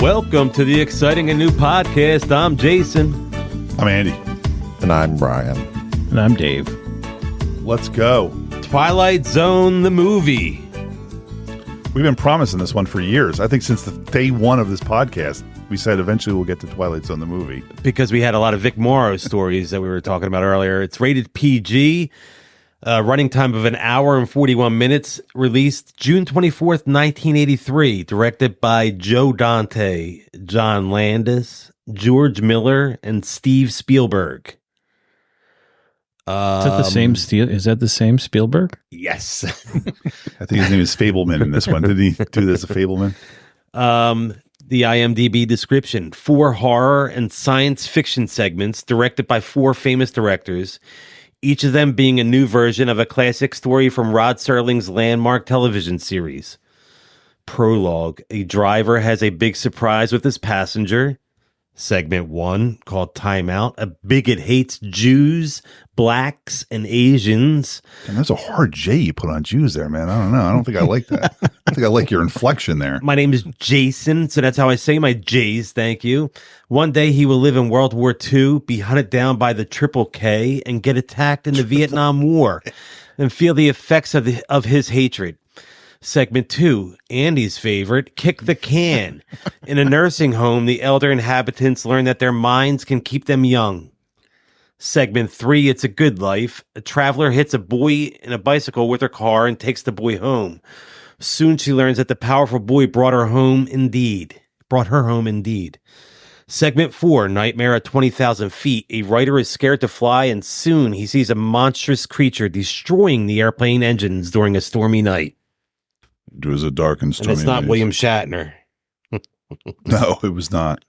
Welcome to the exciting and new podcast. I'm Jason. I'm Andy. And I'm Brian. And I'm Dave. Let's go. Twilight Zone The Movie. We've been promising this one for years. I think since the day one of this podcast, we said eventually we'll get to Twilight Zone The Movie. Because we had a lot of Vic Morrow stories that we were talking about earlier. It's rated PG, running time of an hour and 41 minutes, released June 24th, 1983, directed by Joe Dante, John Landis, George Miller, and Steve Spielberg. Is that the same Is that the same Spielberg? Yes. I think his name is Fableman in this one. Did he do this as a Fableman? The IMDb description: 4 horror and science fiction segments directed by 4 famous directors, each of them being a new version of a classic story from Rod Serling's landmark television series. Prologue: a driver has a big surprise with his passenger. Segment 1, called Timeout: a bigot hates Jews, blacks, and Asians. And that's a hard J you put on Jews there, man. I don't know. I don't think I like that. I think I like your inflection there. My name is Jason, so that's how I say my J's, thank you. One day he will live in World War II, be hunted down by the Triple K, and get attacked in the Vietnam War, and feel the effects of his hatred. Segment 2, Andy's favorite, Kick the Can. In a nursing home, the elder inhabitants learn that their minds can keep them young. Segment 3, It's a Good Life. A traveler hits a boy in a bicycle with her car and takes the boy home. Soon she learns that the powerful boy brought her home indeed. Segment 4, Nightmare at 20,000 Feet. A writer is scared to fly, and soon he sees a monstrous creature destroying the airplane engines during a stormy night. It was a dark and stormy And it's not night. William Shatner. No, it was not.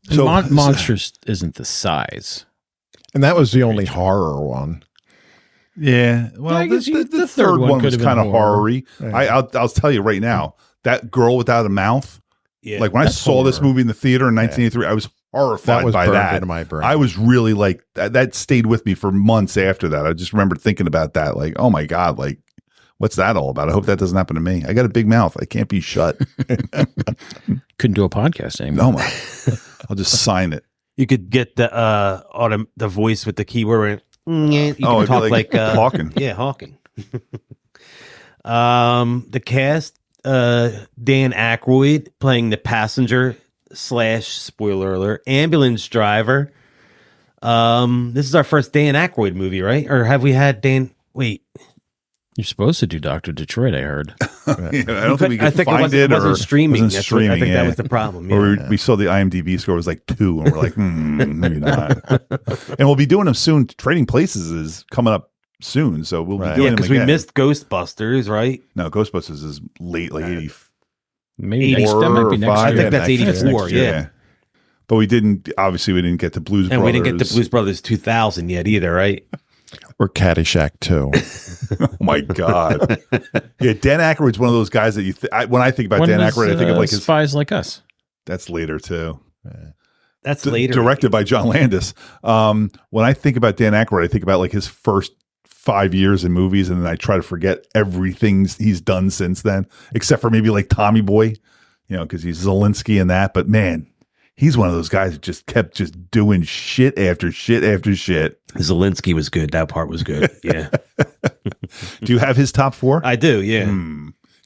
So Monstrous isn't the size. And that was the only horror one. Yeah, well, I guess the third one was kind of horror-y. Yeah. I'll tell you right now, that girl without a mouth. Yeah. Like when I That's saw this horror. movie in the theater in 1983, I was horrified That was by burned that. into my brain. I was really like that stayed with me for months after that. I just remember thinking about that, like, oh my god, like what's that all about? I hope that doesn't happen to me. I got a big mouth. I can't be shut. Couldn't do a podcast anymore. No, my, I'll just sign it. You could get the voice with the keyword. You can it'd be talk like Hawking. Yeah, Hawking. The cast: Dan Aykroyd playing the passenger / spoiler alert ambulance driver. This is our first Dan Aykroyd movie, right? Or have we had Dan? Wait, You're supposed to do Dr. Detroit, I heard. Yeah, I don't think we could find it wasn't or streaming. Wasn't That's streaming. I think yeah. that was the problem. Yeah. Or we saw the IMDb score was like 2, and we're like, maybe not. And we'll be doing them soon. Trading Places is coming up soon, so we'll be doing them because we again. missed Ghostbusters, right? No, Ghostbusters is late, like 80. Maybe 84 that might be or next 5. I year. think that's next 84, year, yeah. But we didn't get to Blues And Brothers. we didn't get the Blues Brothers 2000 yet either, right? Or Caddyshack 2. Oh my god! Yeah, Dan Aykroyd's one of those guys that you. When I think about When Dan was, Aykroyd, I think of like his. Spies Like Us. That's later too. That's later. Directed by John Landis. When I think about Dan Aykroyd, I think about like his first 5 years in movies, and then I try to forget everything he's done since then, except for maybe like Tommy Boy, because he's Zelensky in that. But man, he's one of those guys that just kept just doing shit after shit after shit. Zelensky was good. That part was good. Yeah. Do you have his top 4? I do, yeah.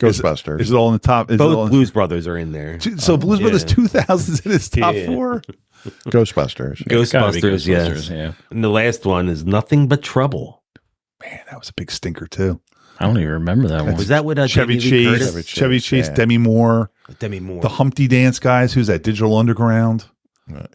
Ghostbusters. Is it all in the top? Is it all Both in- Blues Brothers are in there. So Blues Brothers yeah. 2000 is in his top Yeah. 4? Ghostbusters. It's gotta be Ghostbusters, yes. yeah. And the last one is Nothing But Trouble. Man, that was a big stinker too. I don't even remember that one. Was that with Chevy Jamie Lee Chase, Curtis? Chevy Chase, yeah. Demi Moore, Demi Moore. the Humpty Dance guys. Who's that? Digital Underground.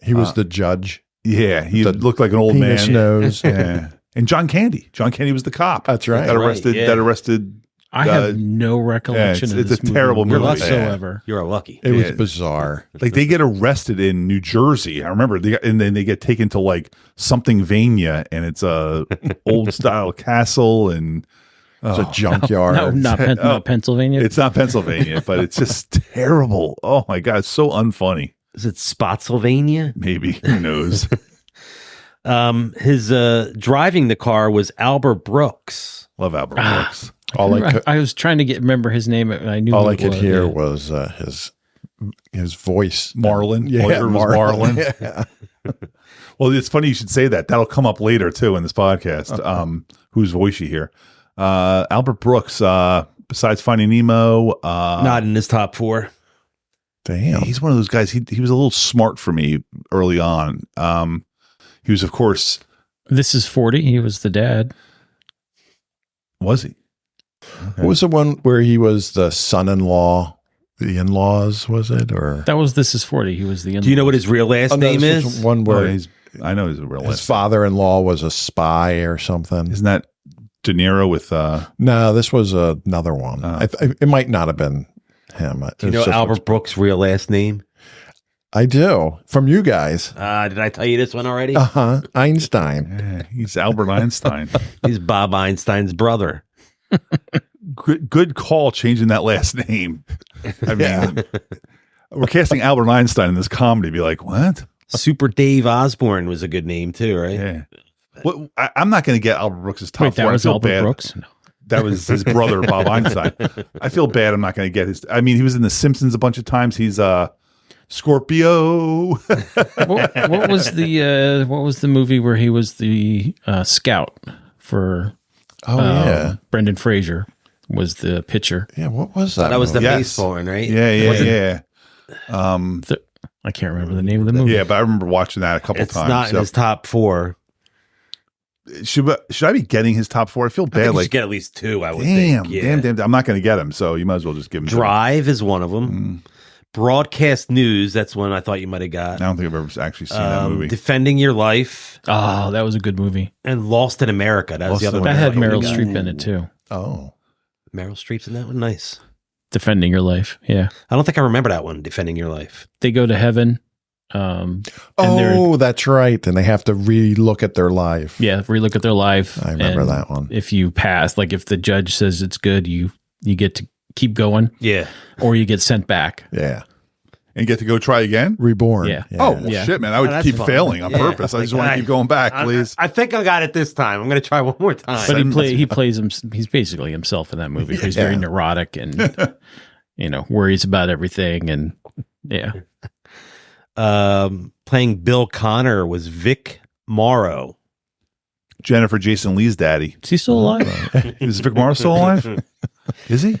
He was the judge. Yeah, he The looked like an old Penis man. nose. Yeah, and John Candy. John Candy was the cop. That's right. That Right, arrested. yeah. That arrested. I have no recollection it's of this a terrible movie. whatsoever. You're lucky. It was Yeah. bizarre. Like they get arrested in New Jersey. I remember, and then they get taken to like something Vania, and it's a old style castle, and It's a junkyard. No, not Pennsylvania. it's not Pennsylvania, but it's just terrible. Oh my god, it's so unfunny. Is it Spotsylvania? Maybe, who knows? His driving the car was Albert Brooks. Love Albert Brooks. All I could, I was trying to remember his name. And I knew all who I it could was, hear yeah. was his his voice. Marlon. Yeah, All I heard was Marlon. Yeah. Well, it's funny you should say that. That'll come up later too in this podcast. Whose voice you hear? Albert Brooks. Besides Finding Nemo, Not in his top 4. Damn. he's one of those guys. He was a little smart for me early on. He was, of course, This is 40. He was the dad. was he? What was the one where he was the son-in-law? The in-laws, was it? Or That was This is 40. He was the. Do you know what his real last Oh, no, name this was is? one Well, where I know he's a real his last. father-in-law was a spy or something. Isn't that De Niro with? No, this was another one. It might not have been him. Do you know Albert Brooks' real last name? I do. From you guys. Did I tell you this one already? Uh-huh. Einstein. He's Albert Einstein. He's Bob Einstein's brother. Good call changing that last name. I mean, we're casting Albert Einstein in this comedy. Be like, what? Super Dave Osborne was a good name too, right? Yeah. What? I'm not going to get Albert Brooks' top Wait, that 4. was I feel Albert bad. Brooks? No. That was his brother, Bob Einstein. I feel bad. I'm not going to get his. I mean, he was in The Simpsons a bunch of times. He's Scorpio. What was the movie where he was the scout for? Yeah. Brendan Fraser was the pitcher. Yeah, what was that? That was the movie? Yes. baseball one, right? Yeah. I can't remember the name of the movie. Yeah, but I remember watching that a couple It's times. not in his top 4. Should I be getting his top 4? I feel I bad. think you Like, should get at least 2. I would damn, think. Yeah. damn. I'm not going to get him, so you might as well just give him. Drive is one of them. Broadcast News. That's one I thought you might have got. I don't think I've ever actually seen that movie. Defending Your Life Oh, that was a good movie. and Lost in America. That was the Lost other in one. That I had thought you Meryl would've got. Streep in it too. Oh. Meryl Streep's in that one. Nice. Defending Your Life. Yeah, I don't think I remember that one. Defending Your Life. they go to heaven. And they're Oh, that's right. And they have to re-look at their life. relook at their life. I remember and that one. If you pass, like if the judge says it's good, you get to keep going, Yeah. or you get sent back. Yeah. And get to go try again? Reborn. Yeah. Oh, well, Yeah. shit, man. I would that's keep fun. failing on Yeah. purpose. I just Like, want to keep going back, I- please. I think I got it this time. I'm going to try one more time. But he plays him. He's basically himself in that movie. He's very neurotic and worries about everything. And yeah, Playing Bill Connor was Vic Morrow. Jennifer Jason Leigh's daddy. is he still alive? Is Vic Morrow still alive? Is he?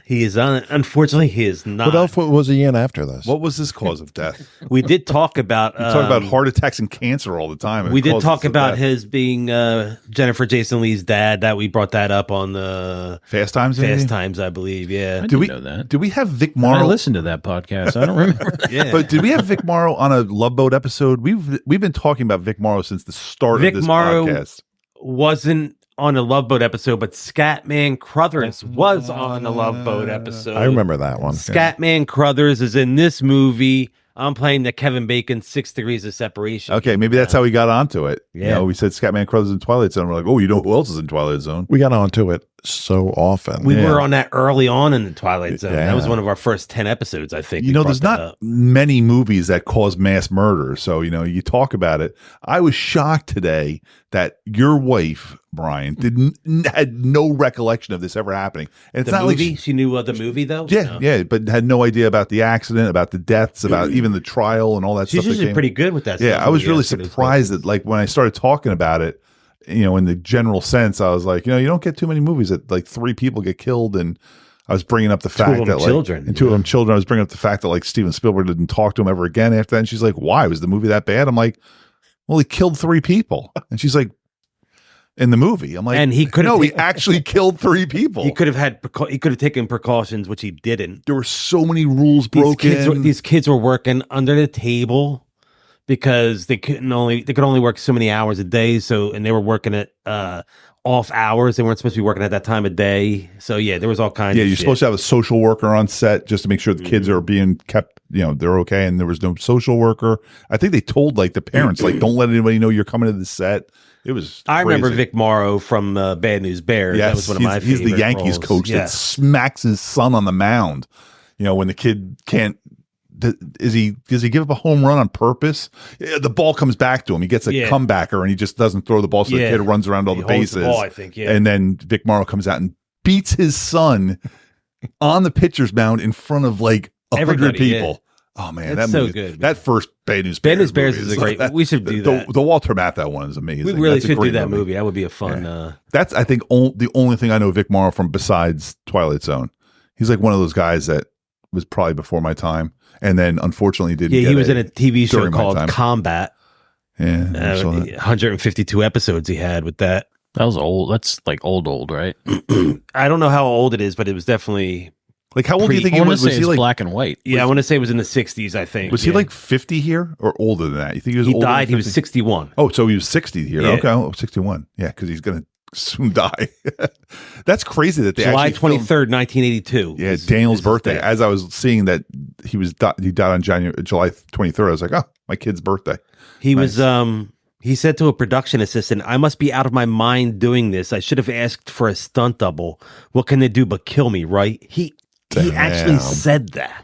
He is unfortunately he is not. What else was he in after this? What was his cause of death? We did talk about We talk about heart attacks and cancer all the time. We did Causes talk of about death. his being Jennifer Jason Leigh's dad. That we brought that up on the Fast Times. maybe? Fast Times, I believe. I Yeah, didn't we know that. Did we have Vic I Morrow? listened to that podcast. I don't remember. yeah. But did we have Vic Morrow on a Love Boat episode? We've been talking about Vic Morrow since the start Vic of this Morrow podcast. wasn't on a Love Boat episode, but Scatman Crothers was on a Love Boat episode. I remember that one. Scatman Crothers is in this movie. I'm playing the Kevin Bacon 6 Degrees of Separation. Okay, maybe that's how we got onto it. You Yeah. know, we said Scatman Crothers in Twilight Zone. We're like, oh, you know who else is in Twilight Zone? We got onto it so often. We Yeah. were on that early on in the Twilight Zone. Yeah. That was one of our first 10 episodes, I think. You we know, brought there's that not up. many movies that cause mass murder. So, you know, you talk about it. I was shocked today that your wife, Brian, had no recollection of this ever happening. And it's The not movie? like She knew the movie, though? yeah, No. yeah, but had no idea about the accident, about the deaths, about even the trial and all that She's stuff. that usually came. pretty good with that Yeah, stuff. I was when we really ask her those surprised questions. that, like, when I started talking about it, you know, in the general sense, I was like, you know, you don't get too many movies that like 3 people get killed, and I was bringing up the fact them that like, children, and 2 of yeah. them children. I was bringing up the fact that like Steven Spielberg didn't talk to him ever again after that. And she's like, why was the movie that bad? I'm like, well, he killed 3 people, and she's like, in the movie, I'm like, And he could have no, he taken- actually killed 3 people. He could have he could have taken precautions, which he didn't. There were so many rules These broken. kids were working under the table because they could only work so many hours a day. And they were working at off hours. They weren't supposed to be working at that time of day. So yeah, there was all kinds. Yeah, of you're shit. supposed to have a social worker on set just to make sure the kids are being kept, you know, they're okay. And there was no social worker. I think they told like the parents, like, don't let anybody know you're coming to the set. It was. I remember crazy. Vic Morrow from Bad News Bears. Yes, That was one of my he's favorite the Yankees roles. coach that Yes. smacks his son on the mound. You know, when the kid can't. Does he give up a home run on purpose? Yeah, the ball comes back to him. He gets a comebacker and he just doesn't throw the ball, so the kid runs around all He the holds the bases. ball, I think, yeah. And then Vic Morrow comes out and beats his son on the pitcher's mound in front of like 100 Everybody, yeah. people. Oh man, It's that so movie, good. that first Bad News Bad News Bears Bears movie is a great. We should do that. The Walter Matthau one is amazing. We really That's a should do great that movie. That would be a fun. That's I think the only thing I know Vic Morrow from besides Twilight Zone. He's like one of those guys that was probably before my time, and then unfortunately didn't. Yeah, he was in a TV show during my called time. Combat. Yeah, I saw that. 152 episodes he had with that. That was old. That's like old, right? I don't know how old it is, but it was definitely. Like how old do you think I he want to was? say Was he it's like black and white. Yeah, I want to say it was in the 60s. I think was he like 50 here or older than that? You think he was? He older died. Than He was 50? 61. Oh, so he was 60 here. Yeah. Okay, 61. Yeah, because he's gonna soon die. That's crazy that they July actually 23rd, 1982. Yeah, is- Daniel's is his birthday. death. As I was seeing that he died on July 23rd, I was like, oh, my kid's birthday. He Nice. was he said to a production assistant, "I must be out of my mind doing this. I should have asked for a stunt double. What can they do but kill me, right?" He actually Damn. said that.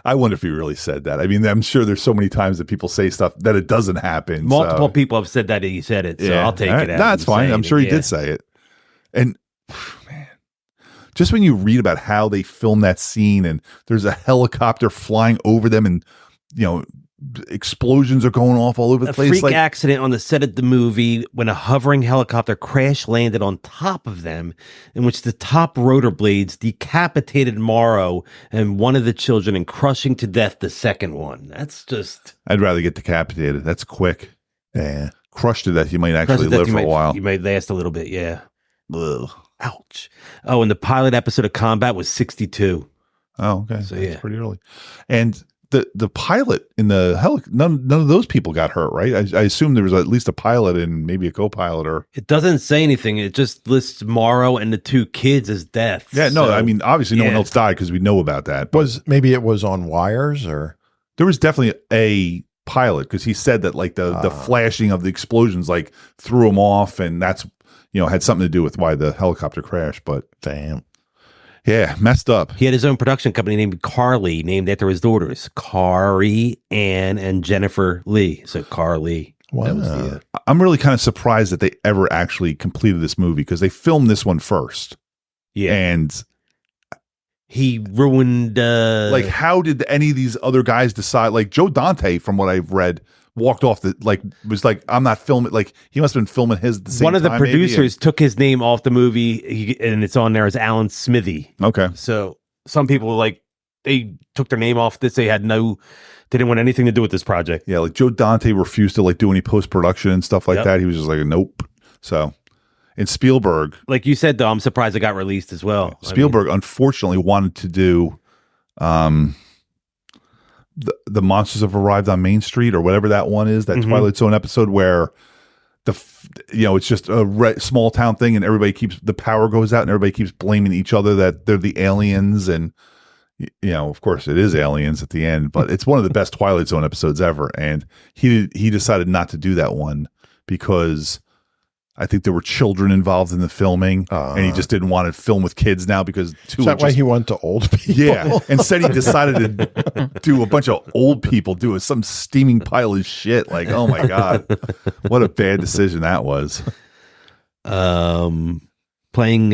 I wonder if he really said that. I mean, I'm sure there's so many times that people say stuff that it doesn't happen. Multiple so, people have said that he said it, so I'll take all it right. as That's him fine. saying I'm sure it, he yeah. did say it. And man, just when you read about how they filmed that scene and there's a helicopter flying over them and, explosions are going off all over the A place. freak accident on the set of the movie when a hovering helicopter crash landed on top of them, in which the top rotor blades decapitated Morrow and one of the children and crushing to death the second one. That's just I'd rather get decapitated. That's quick. Yeah. Crushed to death. You might actually live for a while. You might last a little bit, yeah. Ugh. Ouch. Oh, and the pilot episode of Combat was 62. Oh, okay. So, That's yeah. pretty early. And the pilot in the none of those people got hurt, right? I assume there was at least a pilot and maybe a co-pilot or. It doesn't say anything. It just lists Morrow and the two kids as deaths. Yeah, no, So, I mean, obviously no one yeah. else died because we know about that. But Maybe it was on wires or there was definitely a pilot because he said that like the flashing of the explosions like threw him off and that's, had something to do with why the helicopter crashed. But damn. yeah, messed up. He had his own production company named Carly, named after his daughters, Kari, Ann, and Jennifer Lee. So Carly. Wow. That was the, I'm really kind of surprised that they ever actually completed this movie because they filmed this one first. yeah. And He ruined. like, how did any of these other guys decide? Like Joe Dante, from what I've read, walked off was like, I'm not filming. Like he must have been filming his at the same one of the time, maybe, producers took his name off the movie, and it's on there as Alan Smithy. okay. So some people they took their name off this. They didn't want anything to do with this project. Yeah, like Joe Dante refused to like do any post production and stuff like Yep. that. He was just like, nope. So, and Spielberg, Like you said, though, I'm surprised it got released as well. I mean, Spielberg unfortunately wanted to do, the Monsters Have Arrived on Main Street or whatever that one is, that Mhm. Twilight Zone episode where it's just a small town thing and the power goes out and everybody keeps blaming each other that they're the aliens and. Of course it is aliens at the end, but it's one of the best Twilight Zone episodes ever. And he decided not to do that one because I think there were children involved in the filming and he just didn't want to film with kids now because Is that why he went to old people? yeah. Instead he decided to do a bunch of old people doing some steaming pile of shit. Like, oh my God, what a bad decision that was. Playing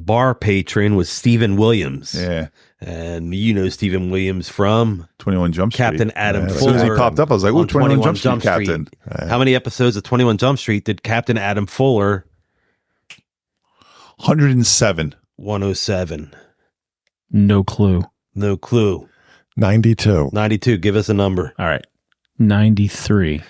bar patron was Stephen Williams. Yeah. And Stephen Williams from 21 Jump Street. Captain Adam As Fuller. soon as he popped up, I was like, oh, on 21 Jump Street Captain. How many episodes of 21 Jump Street did Captain Adam Fuller 107. 107? No clue. No clue. 92. 92. Give us a number. All right. 93.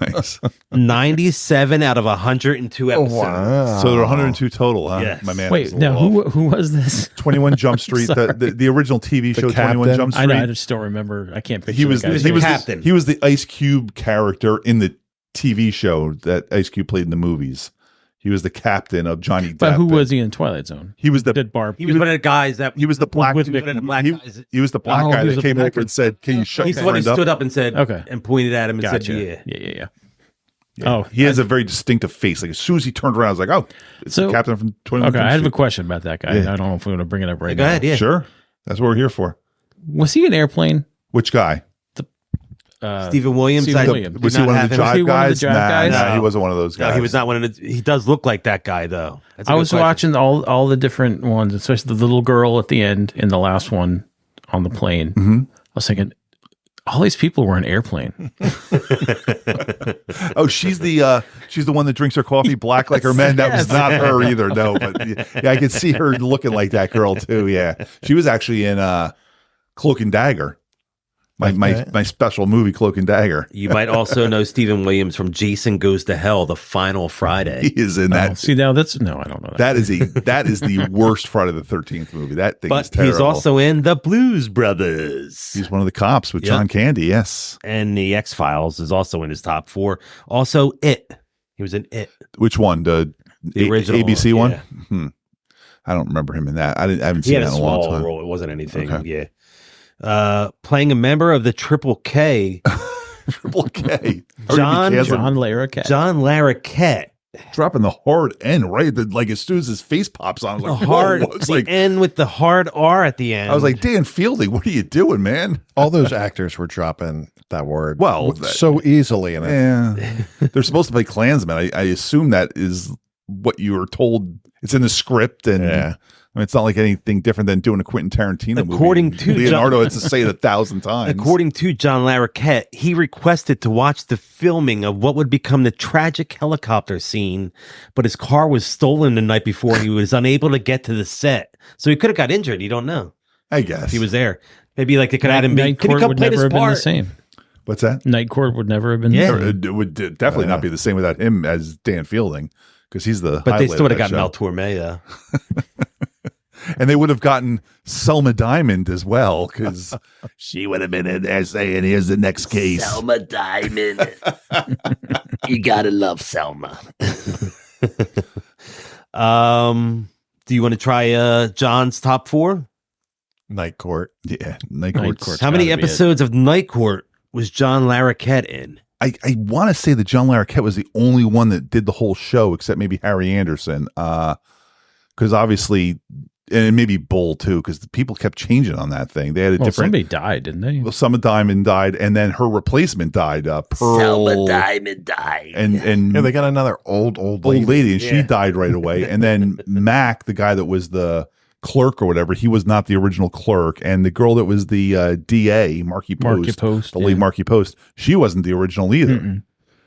Nice. 97 out of 102 episodes. Wow. So there are 102 total, huh? Yes. My man. Wait, was a now little off. who was this? 21 Jump Street, the original TV show, 21 captain? Jump Street. I know. I just don't remember. I can't picture. he was the guy's he name. was captain. he was the Ice Cube character in the TV show that Ice Cube played in the movies. He was the captain of Johnny Depp. But who was he in Twilight Zone? He was the Did Barb? He was one of the guys that he was the black with he was one of the black he, guys. he was the black Oh, guy he was that a came black over and said, "Can you shut He's your the one who friend up?" stood up and said, Okay. and pointed at him and Gotcha. said, "Yeah." Yeah. Yeah. Oh, He has a very distinctive face. Like as soon as he turned around, I was like, "Oh, it's So- the captain from 21 Okay, Jump I have a Street." question about that guy. Yeah. I don't know if we want to bring it up right Go now. ahead, yeah. Sure, that's what we're here for. Was he an airplane? Which guy? Stephen Williams. Stephen I Williams. did Was he not one of have the him. Was he jive one of the guys? jive guys? Nah, he No. wasn't one of those guys. No, he was not one of the. He does look like that guy though. That's a I good was question. watching all the different ones, especially the little girl at the end in the last one on the plane. I was thinking, all these people were in airplane. Oh, she's the one that drinks her coffee black like her men. That was not her either. No, but yeah, I could see her looking like that girl too. Yeah, she was actually in Cloak and Dagger, my special movie, Cloak and Dagger. You might also know Stephen Williams from Jason Goes to Hell, The Final Friday. He is in that. See, now that's no, I don't know that. That is the worst Friday the 13th movie. That thing is But terrible. he's also in The Blues Brothers. He's one of the cops with John Candy. Yes. And The X-Files is also in his top 4. Also, It. He was in It. Which one? The original ABC one? yeah. I don't remember him in that. I haven't He seen had a that in a long small time. role. It wasn't anything. Okay. Yeah. Playing a member of the Triple K, Triple K. John Larroquette. John Larroquette. Dropping the hard N, right? Like as soon as his face pops on, I was The like, hard, whoa. It's the like, N with the hard R at the end. I was like, Dan Fielding, what are you doing, man? All those actors were dropping that word Well, so easily in it. Yeah. They're supposed to play Klansmen. I assume that is what you were told. It's in the script, and I mean, it's not like anything different than doing a Quentin Tarantino According movie. to Leonardo had to say it 1,000 times. According to John Larroquette, he requested to watch the filming of what would become the tragic helicopter scene, but his car was stolen the night before and he was unable to get to the set. So he could have got injured. You don't know I guess if he was there. Maybe like they could have had him. Night Can he Court come would play never this have been the part? same. What's that? Night Court would never have been Yeah. the same. It would definitely not be the same without him as Dan Fielding, because he's the. But they still would have highlight gotten of Mel that show. Torme though. And they would have gotten Selma Diamond as well, because she would have been in there saying, "Here's the next case." Selma Diamond. You gotta love Selma. Do you want to try John's top 4? Night Court. Yeah, Night Night Court. Court's How many gotta be it. episodes of Night Court was John Larroquette in? I want to say that John Larroquette was the only one that did the whole show, except maybe Harry Anderson, because obviously, and maybe Bull too, because the people kept changing on that thing. They had a Well, different. somebody died, didn't they? Well, Selma Diamond died, and then her replacement died. Pearl Selma Diamond died. and Yeah, they got another old lady, and she Yeah. died right away. And then Mac, the guy that was the clerk or whatever, he was not the original clerk, and the girl that was the DA, Marky Post, the lead Marky Post, she wasn't the original either. Mm-mm.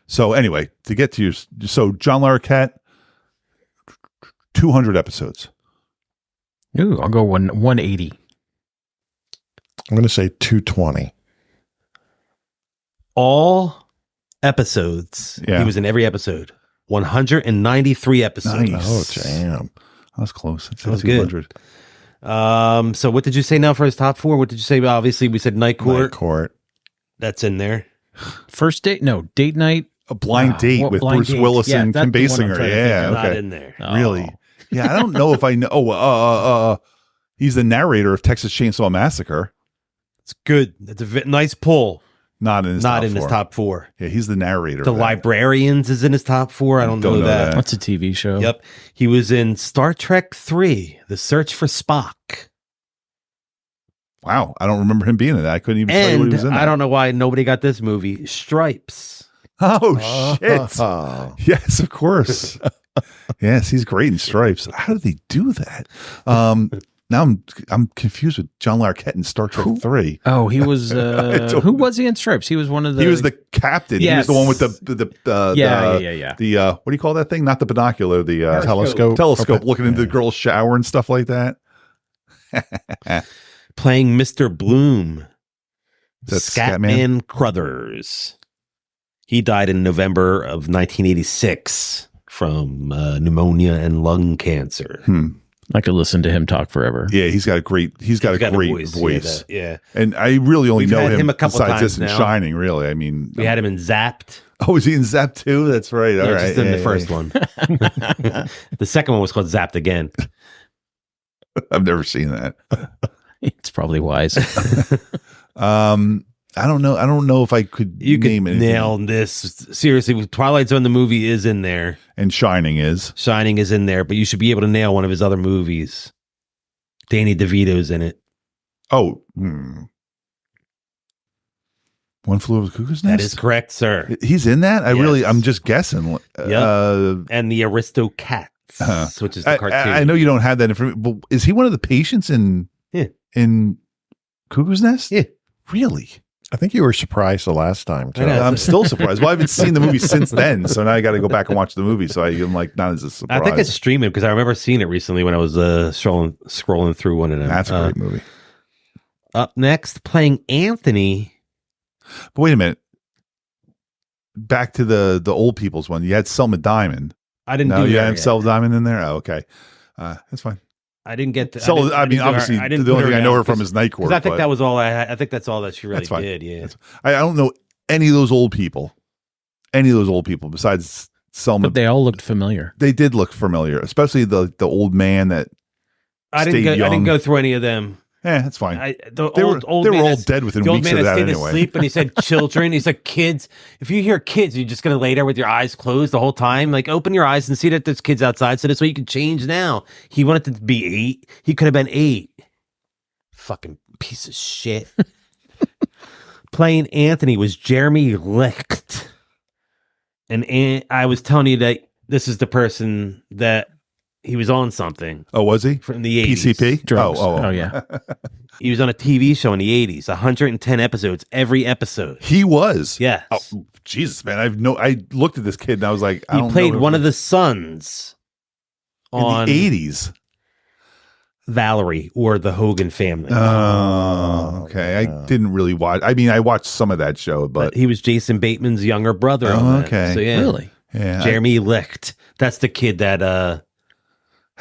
So anyway, to get to so John Larroquette, 200 episodes. Ooh, I'll go 180. I'm going to say 220. All episodes. Yeah. He was in every episode. 193 episodes. Nice. Oh, damn. That was close. It said That was good. 200. So what did you say now for his top 4? What did you say? Obviously, we said Night Court. Night Court. That's in there. First date? No, date night. A blind date what with blind Bruce date? Willis Yeah, and that's Kim the one I'm Basinger. trying to Yeah, think Not okay. in there. Oh. Really? Yeah, I don't know if I know. Oh, he's the narrator of Texas Chainsaw Massacre. It's good. It's a nice pull. Not in his Not top in his four. top 4. Yeah, he's the narrator. The of that. Librarians is in his top 4. I don't know that. What's a TV show? Yep. He was in Star Trek 3, The Search for Spock. Wow, I don't remember him being in that. I couldn't even tell you what he And was in. I don't know why nobody got this movie, Stripes. Oh shit! Oh. Yes, of course. Yes, he's great in Stripes. How did they do that? Now I'm confused with John Larroquette in Star Trek 3. Oh, he was. don't- Who was he in Stripes? He was one of the. He was the captain. He was the one with the Yeah. the what do you call that thing? Not the binocular, the Telescope. telescope looking into the girl's shower and stuff like that. Playing Mr. Bloom. That's Scatman Crothers. He died in November of 1986 from pneumonia and lung cancer. I could listen to him talk forever. Yeah, he's got a great He's got a voice. Yeah. And I really only We've know had him him a couple besides times this and now. Shining, really. I mean, We had him in Zapped. oh, is he in Zap 2? That's right. All Yeah, right. just in Yeah, the yeah, first yeah. one. The second one was called Zapped Again. I've never seen that. It's probably wise. I don't know. I don't know if I could You could name anything. nail this. Seriously, Twilight Zone the movie is in there. And Shining is. Shining is in there, but you should be able to nail one of his other movies. Danny DeVito's in it. Oh. One Flew Over the Cuckoo's Nest? That is correct, sir. He's in that? Yes. I'm just guessing. And the Aristocats, which is the cartoon. I know you don't have that information, but is he one of the patients in Cuckoo's Nest? Yeah. Really? I think you were surprised the last time too. know. I'm still surprised. Well, I haven't seen the movie since then, so now I got to go back and watch the movie. So I'm like, not as a surprise. I think it's streaming because I remember seeing it recently when I was scrolling through one of them. That's a great movie. Up next, playing Anthony. But wait a minute. Back to the old people's one. You had Selma Diamond. I didn't No, do you that have yet. Selma Diamond in there? Oh, okay. That's fine. I didn't get to. So, obviously, the only thing I know her from is Night Court. Because I think but that was all I think that's all that she really That's fine. did. Yeah. I don't know any of those old people. Any of those old people besides Selma. But they all looked familiar. They did look familiar, especially the old man that I stayed didn't young. go through any of them. That's fine. They They were man all that's- dead within the old weeks man of that that stayed anyway. asleep, and he said children. He's like kids. If you hear kids, you're just gonna lay there with your eyes closed the whole time. Like open your eyes and see that there's kids outside, so this way you can change now. He wanted to be 8. He could have been 8. Fucking piece of shit. Playing Anthony was Jeremy Licht, and I was telling you that this is the person that he was on something Oh, was he? from the 80s. PCP? Drugs. Oh, yeah. He was on a TV show in the 80s, 110 episodes, every episode. He was. Yes. Oh, Jesus, man. I looked at this kid and I was like, I He don't played know one him of the sons in on the 80s. Valerie or the Hogan family. Oh, okay. I didn't really watch. I mean, I watched some of that show, but but he was Jason Bateman's younger brother. Oh, on that. okay. So, yeah. Really? yeah, Jeremy Licht. That's the kid that had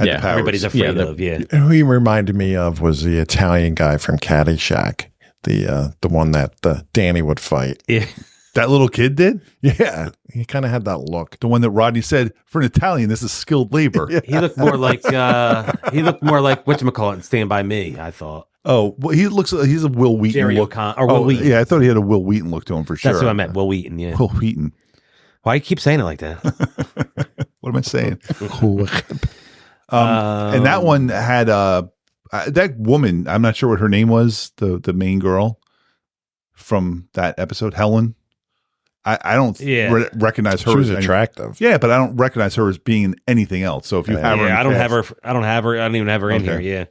Yeah, the powers. everybody's afraid Yeah, of. Yeah. Who he reminded me of was the Italian guy from Caddyshack, the one that Danny would fight. Yeah. That little kid did? Yeah, he kind of had that look. The one that Rodney said, for an Italian, this is skilled labor. He looked more like whatchamacallit in Stand By Me, I thought. Oh, well, he's a Will Wheaton Jerry look. O'Connor or Will Wheaton. Yeah, I thought he had a Will Wheaton look to him for sure. That's what I meant. Will Wheaton, yeah. Will Wheaton. Why you keep saying it like that? What am I saying? And that one had that woman, I'm not sure what her name was, the main girl from that episode, Helen. I don't recognize her. She was as attractive. Yeah, but I don't recognize her as being in anything else. So if you have her, in I don't cast- have her. I don't even have her in Okay. here. Yeah,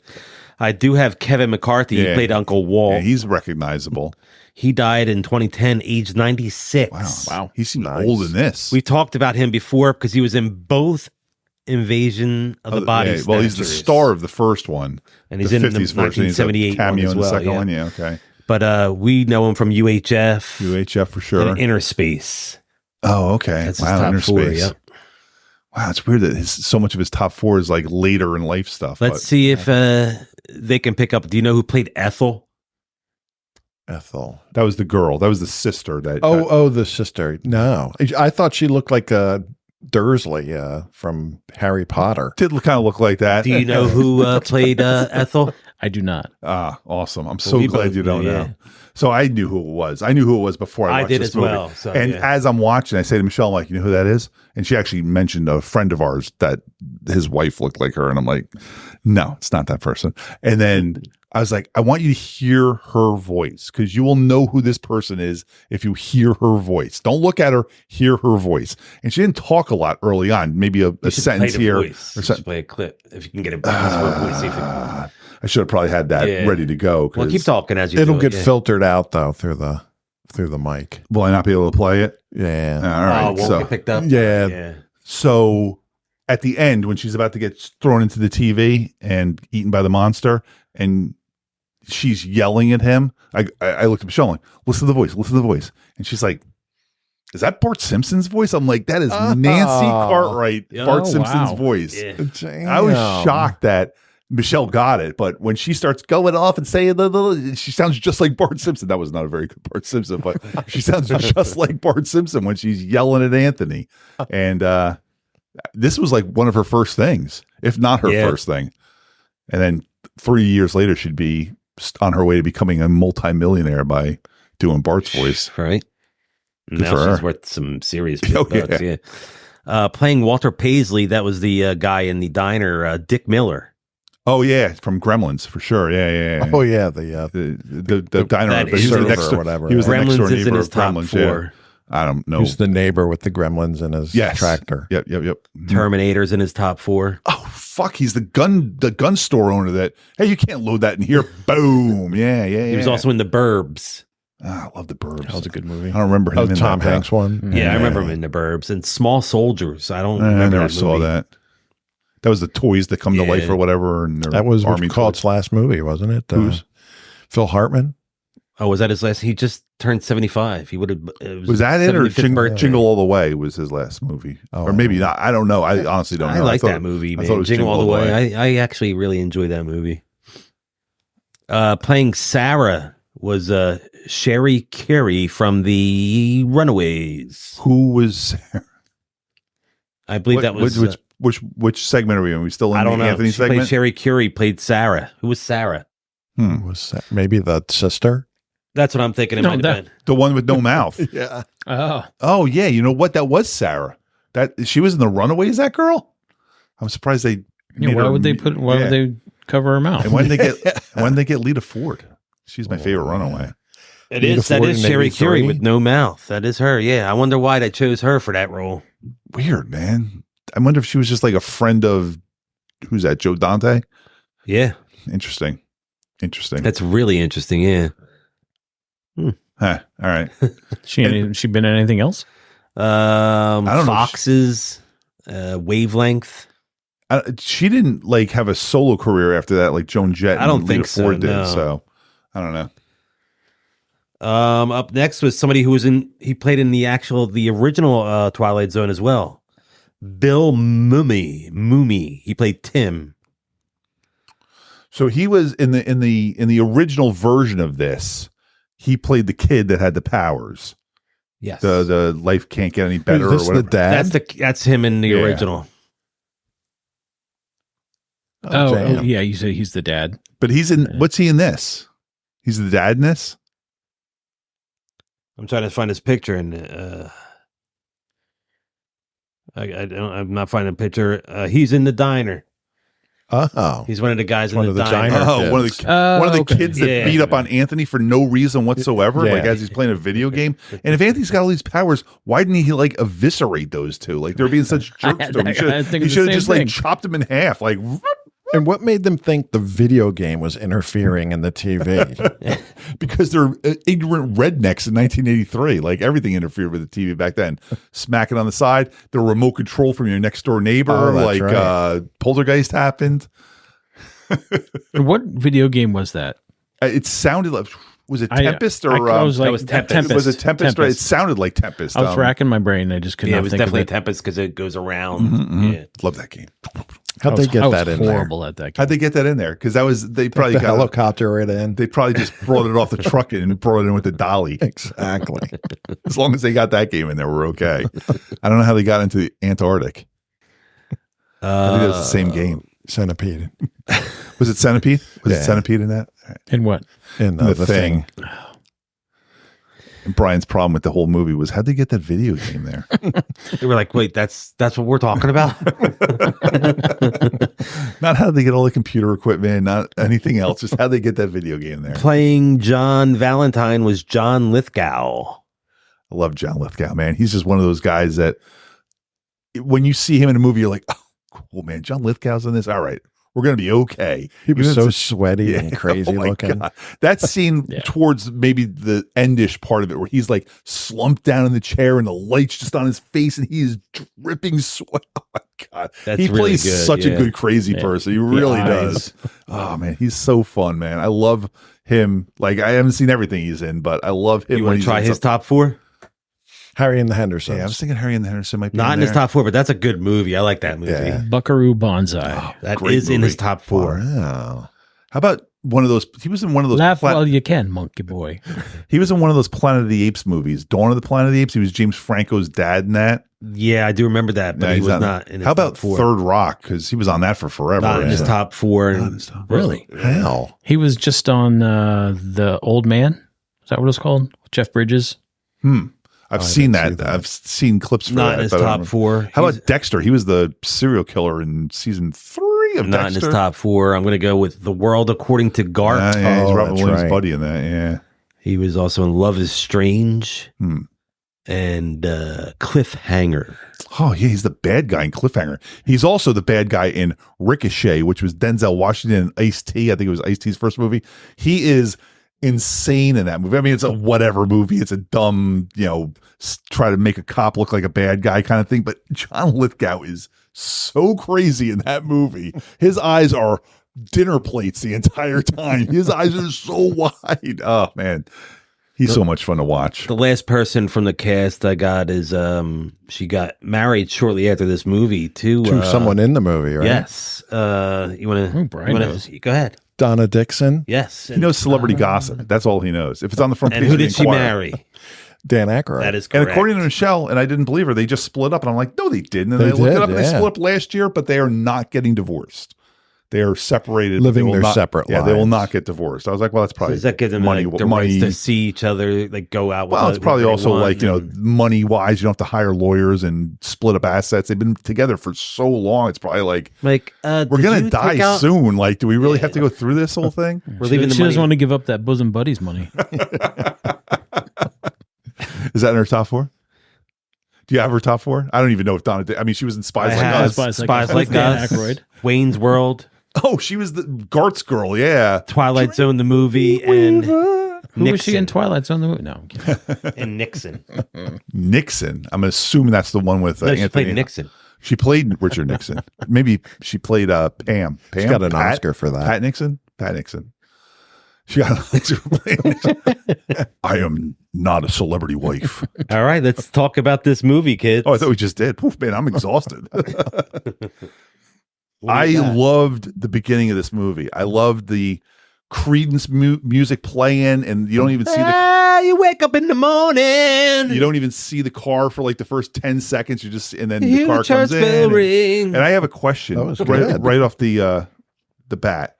I do have Kevin McCarthy. He Yeah. played Uncle Walt. Yeah, he's recognizable. He died in 2010, age 96. Wow. He seemed Nice. old in this. We talked about him before because he was in both Invasion of the Body Yeah, well, he's the Snatchers. star of the first one, and he's in the 50s version. He's a 1978 cameo one as in the well. second Yeah. one. Yeah, okay. But we know him from UHF, UHF for sure. and Inner Space. Oh, okay. That's his Wow, top Inner 4. Space. Yep. Wow, it's weird that so much of his top 4 is like later in life stuff. Let's see if they can pick up. Do you know who played Ethel? Ethel. That was the girl. That was the sister. Oh, the sister. No, I thought she looked like Dursley from Harry Potter. did kind of look like that. Do you know who played Ethel? I do not. Ah, awesome. I'm so we glad both you don't knew, know. yeah. So I knew who it was. I knew who it was before I I watched did this as movie. well, so, and yeah. as I'm watching, I say to Michelle, I'm like, you know who that is? And she actually mentioned a friend of ours that his wife looked like her. And I'm like, no, it's not that person. And then I was like, I want you to hear her voice because you will know who this person is if you hear her voice. Don't look at her, hear her voice. And she didn't talk a lot early on, maybe a You should sentence play the here. voice. You should play a clip if you can get a voice. See if it, I should have probably had that Yeah. ready to go. well, keep talking as you It'll do get it, yeah. filtered out though through the mic. Will I not be able to play it? Yeah. All right. Oh, won't so, get picked up. Yeah. so at the end, when she's about to get thrown into the TV and eaten by the monster, and she's yelling at him, I looked at Michelle like, listen to the voice, listen to the voice. And she's like, is that Bart Simpson's voice? I'm like, that is Nancy Cartwright, Yeah. Bart Oh, Simpson's wow. voice. Yeah. I was shocked that Michelle got it, but when she starts going off and saying, she sounds just like Bart Simpson. That was not a very good Bart Simpson, but she sounds just like Bart Simpson when she's yelling at Anthony. And this was like one of her first things, if not her first thing. And then 3 years later, she'd be on her way to becoming a multimillionaire by doing Bart's voice. Right. Good Now for she's her. worth some serious Oh, bucks. Yeah. Playing Walter Paisley, that was the guy in the diner, Dick Miller. Oh yeah, from Gremlins for sure. Yeah. Oh yeah, The diner. that But he was the server next or door. whatever. He was the next door Gremlins is in neighbor his of top Gremlins. 4. Yeah. I don't know. Who's the neighbor with the gremlins in his tractor? Yep. Terminator's in his top 4. Oh fuck, he's the gun store owner that, hey, you can't load that in here. Boom. Yeah. He was also in The Burbs. I love The Burbs. That was a good movie. I don't remember him Oh, in Tom that, Hanks one. Yeah, I remember him in The Burbs. And Small Soldiers. I don't I remember never that saw movie. that. That was the toys that come to Yeah. life or whatever. And That was Army Cult's toys. last movie, wasn't it? Whose? Phil Hartman. Oh, was that his last? He just turned 75. He would have. Was that it, or 75th birthday. Jingle All the Way was his last movie, or maybe not? I don't know. I honestly don't know. I like thought- that movie, I man. thought it was Jingle All the Way. I actually really enjoyed that movie. Playing Sarah was Sherry Carey from The Runaways. Who was? I believe that was. Which segment are we in? Are we still in I don't the know. Anthony She played segment? Sherry Carey played Sarah. Who was Sarah? Was that maybe the sister? That's what I'm thinking. It No, might that- have been. The one with no mouth. Yeah. Oh, Oh yeah, you know what? That was Sarah. That she was in The Runaways. That girl. I'm surprised they. yeah, made why her- would they put? Why yeah. would they cover her mouth? And when they get Lita Ford, she's my favorite runaway. It Rita is. That Ford is in Sherry 83? Carey with no mouth. That is her. Yeah. I wonder why they chose her for that role. Weird, man. I wonder if she was just like a friend of who's that? Joe Dante. Yeah. Interesting. That's really interesting. Yeah. Huh. All right. She been in anything else? don't know. Foxes, Wavelength. She didn't like have a solo career after that, like Joan Jett. I don't and think Lita so, Ford did. no. So I don't know. Up next was somebody who was he played in the original Twilight Zone as well. Bill Mumy. He played Tim. So he was in the original version of this. He played the kid that had the powers. Yes. The life can't get any better Is this or whatever. the dad? That's him in the Yeah. original. Oh, yeah. You said he's the dad. But he's in. What's he in this? He's the dad in this. I'm trying to find his picture and I'm not finding a picture. He's in the diner. Oh, He's one of the guys in One the of the diner. diner Oh, one of kids. the Okay. kids that Yeah. beat up on Anthony for no reason whatsoever, Yeah. like as he's playing a video game. And if Anthony's got all these powers, why didn't he like eviscerate those two? Like they're being such jerks to him. I He should was thinking he the should have same just thing. like chopped him in half. Like and what made them think the video game was interfering in the TV? because they're ignorant rednecks in 1983. Like everything interfered with the TV back then. Smack it on the side. The remote control from your next door neighbor. Oh, that's like right. Poltergeist happened. What video game was that? It sounded like was it Tempest I or was like, that was Tempest. was it Tempest? Right? It sounded like Tempest. I was racking my brain. I just could Yeah, not it was think definitely of it. Tempest because it goes around. Yeah. Love that game. How'd they get I that was in there? horrible at that game. How'd they get that in there? Because they probably The got helicopter right in. They probably just brought it off the truck and brought it in with the dolly. Exactly. As long as they got that game in there, we're okay. I don't know how they got into the Antarctic. I think it was the same game. Centipede. Was it Centipede? Was Yeah. it Centipede in that? And what? In The the Thing. thing. And Brian's problem with the whole movie was how'd they get that video game there? They were like, wait, that's what we're talking about? Not how they get all the computer equipment, not anything else. Just how they get that video game there. Playing John Valentine was John Lithgow. I love John Lithgow, man. He's just one of those guys that when you see him in a movie, you're like, oh, cool, man. John Lithgow's in this. All right. We're going to be okay. He was Even so if sweaty Yeah. and crazy Oh my looking. God. That scene Yeah. towards maybe the endish part of it where he's like slumped down in the chair and the light's just on his face and he is dripping sweat. Oh my God. That's he really plays good, such a yeah. good crazy Yeah. person. He really eyes. does. Oh man, he's so fun, man. I love him. Like I haven't seen everything he's in, but I love him. You when want to he's try in his something. top 4? Harry and the Hendersons. Yeah, I was thinking Harry and the Henderson might be Not in his there. top 4, but that's a good movie. I like that movie. Yeah. Buckaroo Banzai. That Great is in movie. his top 4. Wow. How about one of those? He was in one of those. Laugh while you can, monkey boy. He was in one of those Planet of the Apes movies. Dawn of the Planet of the Apes. He was James Franco's dad in that. Yeah, I do remember that, but Yeah, he he's was on- not in his How about top 4. Third Rock? Because he was on that for forever. Not in his Yeah. top 4. Not in And his top- Really? How? He was just on The Old Man. Is that what it's called? Jeff Bridges. I've I seen didn't that. see that. I've seen clips for not that. in his but I don't top remember. 4. How about Dexter? He was the serial killer in season 3, Speaking of not in Dexter, his top 4. I'm going to go with The World According to Garp. yeah, he's Oh, Robin that's Williams' right. buddy in that. Yeah. He was also in Love is Strange Hmm. and Cliffhanger. Oh, yeah, he's the bad guy in Cliffhanger. He's also the bad guy in Ricochet, which was Denzel Washington and Ice-T. I think it was Ice-T's first movie. He is insane in that movie. I mean, it's a whatever movie. It's a dumb, try to make a cop look like a bad guy kind of thing. But John Lithgow is so crazy in that movie. His eyes are dinner plates the entire time. His eyes are so wide. Oh, man. He's so much fun to watch. The last person from the cast I got is she got married shortly after this movie to someone in the movie, right? Yes. You want to? Brian knows. Go ahead. Donna Dixon, Yes. He knows celebrity gossip. That's all he knows. If it's on the front And page who of the did she Inquirer. marry? Dan Aykroyd. That is And correct. according to Michelle, and I didn't believe her, they just split up. And I'm like, no, they didn't. And They they looked it did, up and they yeah. split up last year, but they are not getting divorced. They are separated. but Living they will their not- separate Yeah, they will lives. not get divorced. I was like, well, that's probably Does that give them money. the rights to see each other, like go out? Well, it's probably also like, and money wise, you don't have to hire lawyers and split up assets. They've been together for so long. It's probably like, we're going to die soon. Like, do we really have to go through this whole thing? We're leaving the She doesn't money. want to give up that bosom buddies money. Is that in her top 4? Do you have her top 4? I don't even know if Donna did. I mean, she was in Spies I Like have Us. Spies Spies Like Dan Us, Aykroyd. Wayne's World, Oh, she was the Gart's girl. Yeah. Twilight Zone the movie, and Who was she in Nixon. Twilight Zone the movie? No, I'm kidding. and Nixon. Nixon. I'm assuming that's the one with No, she Anthony. played Nixon. She played Richard Nixon. Maybe she played Pam. She's got an Pat? Oscar for that. Pat Nixon? Pat Nixon. She got an Oscar for playing Nixon. I am not a celebrity wife. All right, let's talk about this movie, kids. Oh, I thought we just did. Poof, man, I'm exhausted. What do I you got? loved the beginning of this movie. I loved the Creedence music playing, and you don't even see the you wake up in the morning. you don't even see the car for like the first 10 seconds. You just and then You the hear car the church comes in. bell And, ring. and I have a question That was good. right off the bat.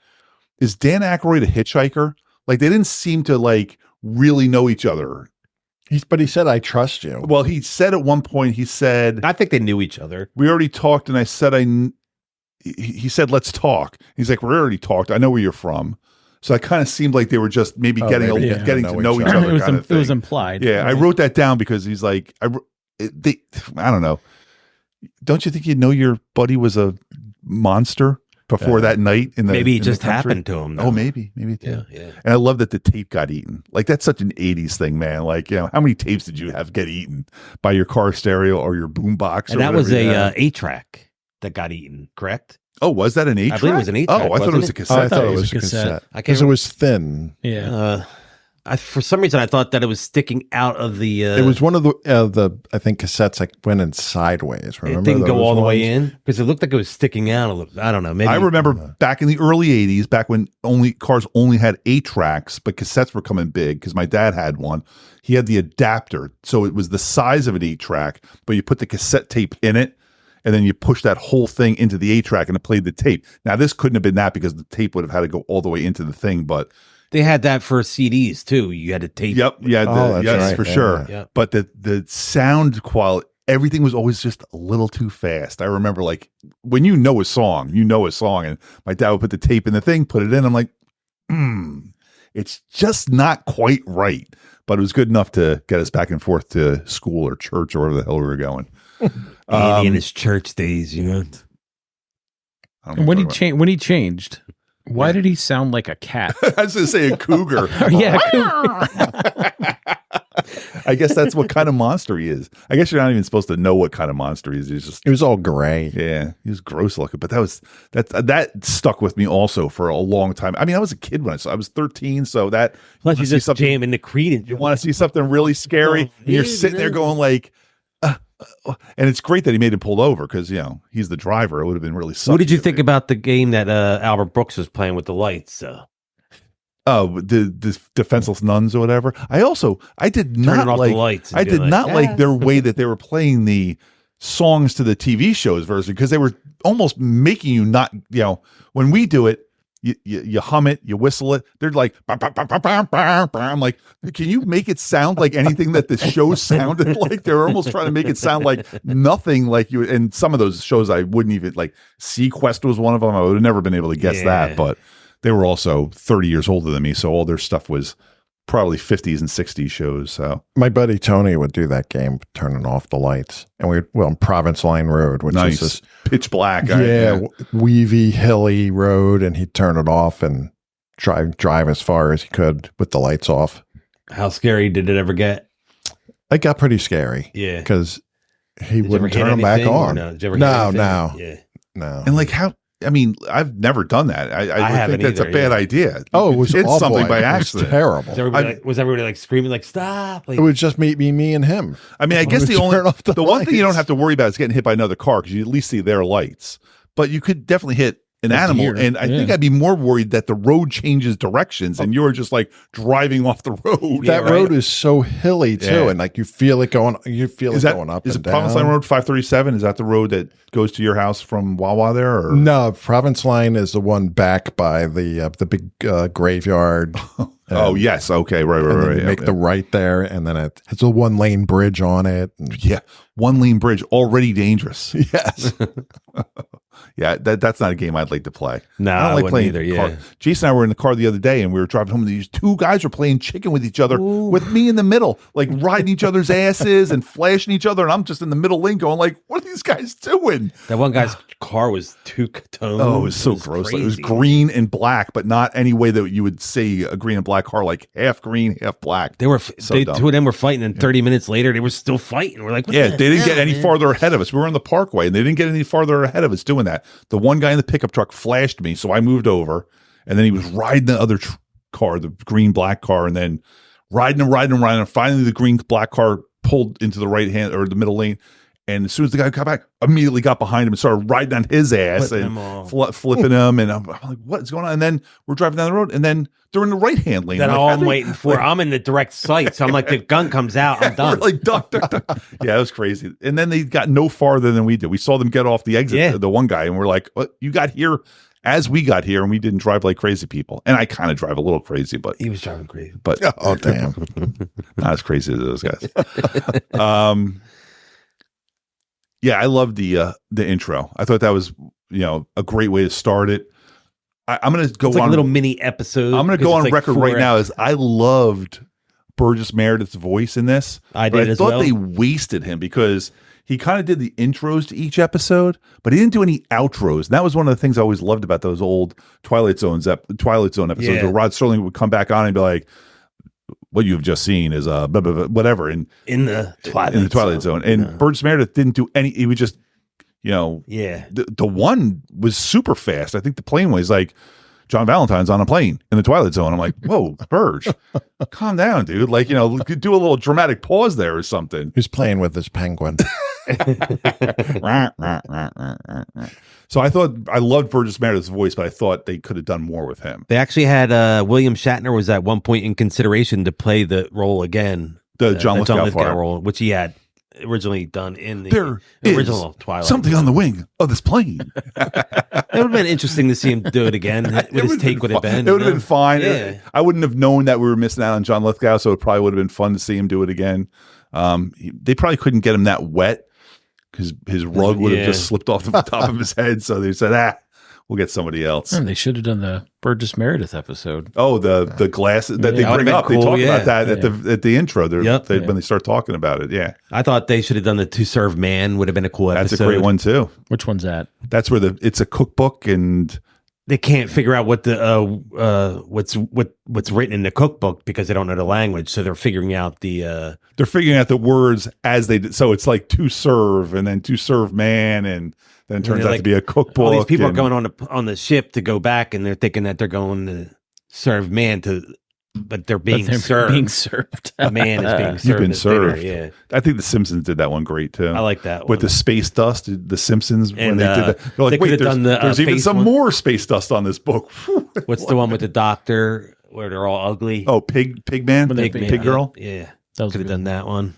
Is Dan Aykroyd a hitchhiker? Like they didn't seem to like really know each other. But he said, "I trust you." Well, he said at one point, he said, I think they knew each other. we already talked, and I said, he said, let's talk. He's like, we already talked. I know where you're from. So it kind of seemed like they were just maybe Oh, getting maybe, getting yeah, to know each other. it was kind of it was thing. implied. Yeah, I wrote that down because he's like, I don't know. Don't you think you know your buddy was a monster before that night in the Maybe it in the just country? happened to him. Oh, maybe it did. Yeah. And I love that the tape got eaten. Like that's such an 80s thing, man. Like, how many tapes did you have get eaten by your car stereo or your boombox? And that was a 8-track that got eaten, correct? Oh, was that an 8-track? I believe it was an 8-track, Oh, I thought it wasn't was a it? cassette. Oh, I thought it it was was a a cassette. cassette I can't because it was thin. Yeah. For some reason, I thought that it was sticking out of the. It was one of the I think cassettes like went in sideways. Remember? It didn't go those all the way ones? in because it looked like it was sticking out a little. I don't know. Maybe I remember back in the early 80s, back when cars only had 8 tracks, but cassettes were coming big because my dad had one. He had the adapter. So it was the size of an 8-track, but you put the cassette tape in it, and then you push that whole thing into the 8-track and it played the tape. Now, this couldn't have been that because the tape would have had to go all the way into the thing, but they had that for CDs too. You had to tape. yep, yeah, Oh, that's yes, right. for Yeah, sure. yeah. But the sound quality, everything was always just a little too fast. I remember like when you know a song, and my dad would put the tape in the thing, put it in. I'm like, it's just not quite right. But it was good enough to get us back and forth to school or church or wherever the hell we were going. Andy in his church days, you know. I don't know And what when I'm he changed, why did he sound like a cat? I was going to say a cougar. Yeah, I guess that's what kind of monster he is. I guess you're not even supposed to know what kind of monster he is. He's just It was all gray. yeah, he was gross looking, but that stuck with me also for a long time. I mean, I was a kid when I saw. I was 13, so that Plus, you see just something- jamming the Creed. you want to see something really scary, and you're sitting there going like, and it's great that he made him pull over because he's the driver. It would have been really. What did sucky you if think he- about the game that Albert Brooks was playing with the lights? Oh, the defenseless nuns or whatever. I did not Turning off the like. lights and I being did like, not "Ah." like their way that they were playing the songs to the TV shows version because they were almost making you not. When we do it, you hum it, you whistle it. They're like, "Bam, bam, bam, bam, bam, bam, bam." I'm like, can you make it sound like anything that the show sounded like? They're almost trying to make it sound like nothing like you. And some of those shows I wouldn't even like. Sequest was one of them. I would have never been able to guess that, but they were also 30 years older than me, so all their stuff was probably 50s and 60s shows. So my buddy Tony would do that game, turning off the lights, and we're on Province Line Road, which is this pitch black, weavy, hilly road, and he'd turn it off and drive as far as he could with the lights off. How scary did it ever get? It got pretty scary. Yeah, because he wouldn't turn them back on. No, did you ever no. Yeah, no. And like how. I mean, I've never done that. I think that's a bad idea. Oh, it was hit awful. something by It was accident. terrible. Was everybody like screaming like stop? Like, It would just me and him. I mean, I guess would the only turn off the one thing you don't lights. have to worry about is getting hit by another car because you at least see their lights. But you could definitely hit an animal, deer. and I think I'd be more worried that the road changes directions and you're just like driving off the road. That road is so hilly too, and like you feel it going. You feel it going up. Is and it Province down. Line Road 537? Is that the road that goes to your house from Wawa there? Or? No, Province Line is the one back by the big graveyard. Oh yes, okay, right. And then right. you make the right there, and then it has a 1-lane bridge on it. And Yeah, 1-lane bridge already dangerous. yes, Yeah, that's not a game I'd like to play. No, I don't I like wouldn't playing either, car. yeah. Jason and I were in the car the other day, and we were driving home. And these two guys were playing chicken with each other, with me in the middle, like riding each other's asses and flashing each other, and I'm just in the middle lane going, like, "What are these guys doing?" that one guy's car was two-tone. Oh, it was so gross. Like, it was green and black, but not any way that you would see a green and black car, like half green, half black. They were So dumb. two of them were fighting, and 30 minutes later they were still fighting. We're like, what Yeah, the they didn't hell, get any man? farther ahead of us. We were on the parkway, and they didn't get any farther ahead of us doing that. The one guy in the pickup truck flashed me, so I moved over, and then he was riding the other car, the green black car, and then riding. And finally, the green black car pulled into the right hand or the middle lane. And as soon as the guy got back, immediately got behind him and started riding on his ass Flipping and him off. flipping him. And I'm like, what is going on? And then we're driving down the road, and then they're in the right hand lane. That's I'm all like, I'm waiting for. I'm in the direct sight, so I'm like, the gun comes out, I'm done. We're like, duck. Yeah, it was crazy. And then they got no farther than we did. We saw them get off the exit, the one guy, and we're like, what? You got here as we got here, and we didn't drive like crazy people. And I kind of drive a little crazy, but He was driving crazy. but oh damn, not as crazy as those guys. Yeah, I loved the intro. I thought that was a great way to start it. I'm going to go It's like on a little mini episode. I'm going to go on because it's like record right now as I loved Burgess Meredith's voice in this. I But did I as thought well. they wasted him because he kind of did the intros to each episode, but he didn't do any outros. And that was one of the things I always loved about those old Twilight Zone episodes Yeah. where Rod Serling would come back on and be like, what you've just seen is blah, blah, blah, whatever in the Twilight Zone. And Burgess Meredith didn't do any. He would just, Yeah. the one was super fast. I think the plane was like John Valentine's on a plane in the Twilight Zone. I'm like, whoa, Burge, calm down, dude. Like, do a little dramatic pause there or something. who's playing with this penguin? So I loved Burgess Meredith's voice, but I thought they could have done more with him. They actually had William Shatner was at one point in consideration to play the role again. The John Lithgow part. role, which he had originally done in the There original is Twilight. something on the wing of this plane. It would have been interesting to see him do it again. What his take would have been. It would have been fine. Yeah. I wouldn't have known that we were missing out on John Lithgow, so it probably would have been fun to see him do it again. They probably couldn't get him that wet because his rug would have just slipped off the top of his head. So they said, we'll get somebody else. They should have done the Burgess Meredith episode. Oh, the glasses that they that bring would've up. been They cool, talk yeah. about that at the intro. When they start talking about it. Yeah, I thought they should have done the To Serve Man. Would have been a cool episode. that's a great one too. Which one's that? That's where it's a cookbook and They can't figure out what the what's written in the cookbook because they don't know the language. So they're figuring out the they're figuring out the words as they. So it's like to serve and then to serve man and. Then it turns out to be a cookbook. All these people are and- going on the ship to go back, and they're thinking that they're going to serve man but they're being served. Being served. A man is being served. You've been as dinner, served. Yeah, I think The Simpsons did that one great too. I like that With one. the space dust, The Simpsons when And, they did that. They're they like, wait, could've done there's the, even face some one. more space dust on this book. What's the one with the doctor where they're all ugly? Oh, Pig Man, When they- Pig Girl. Yeah, That was could have good. done that one.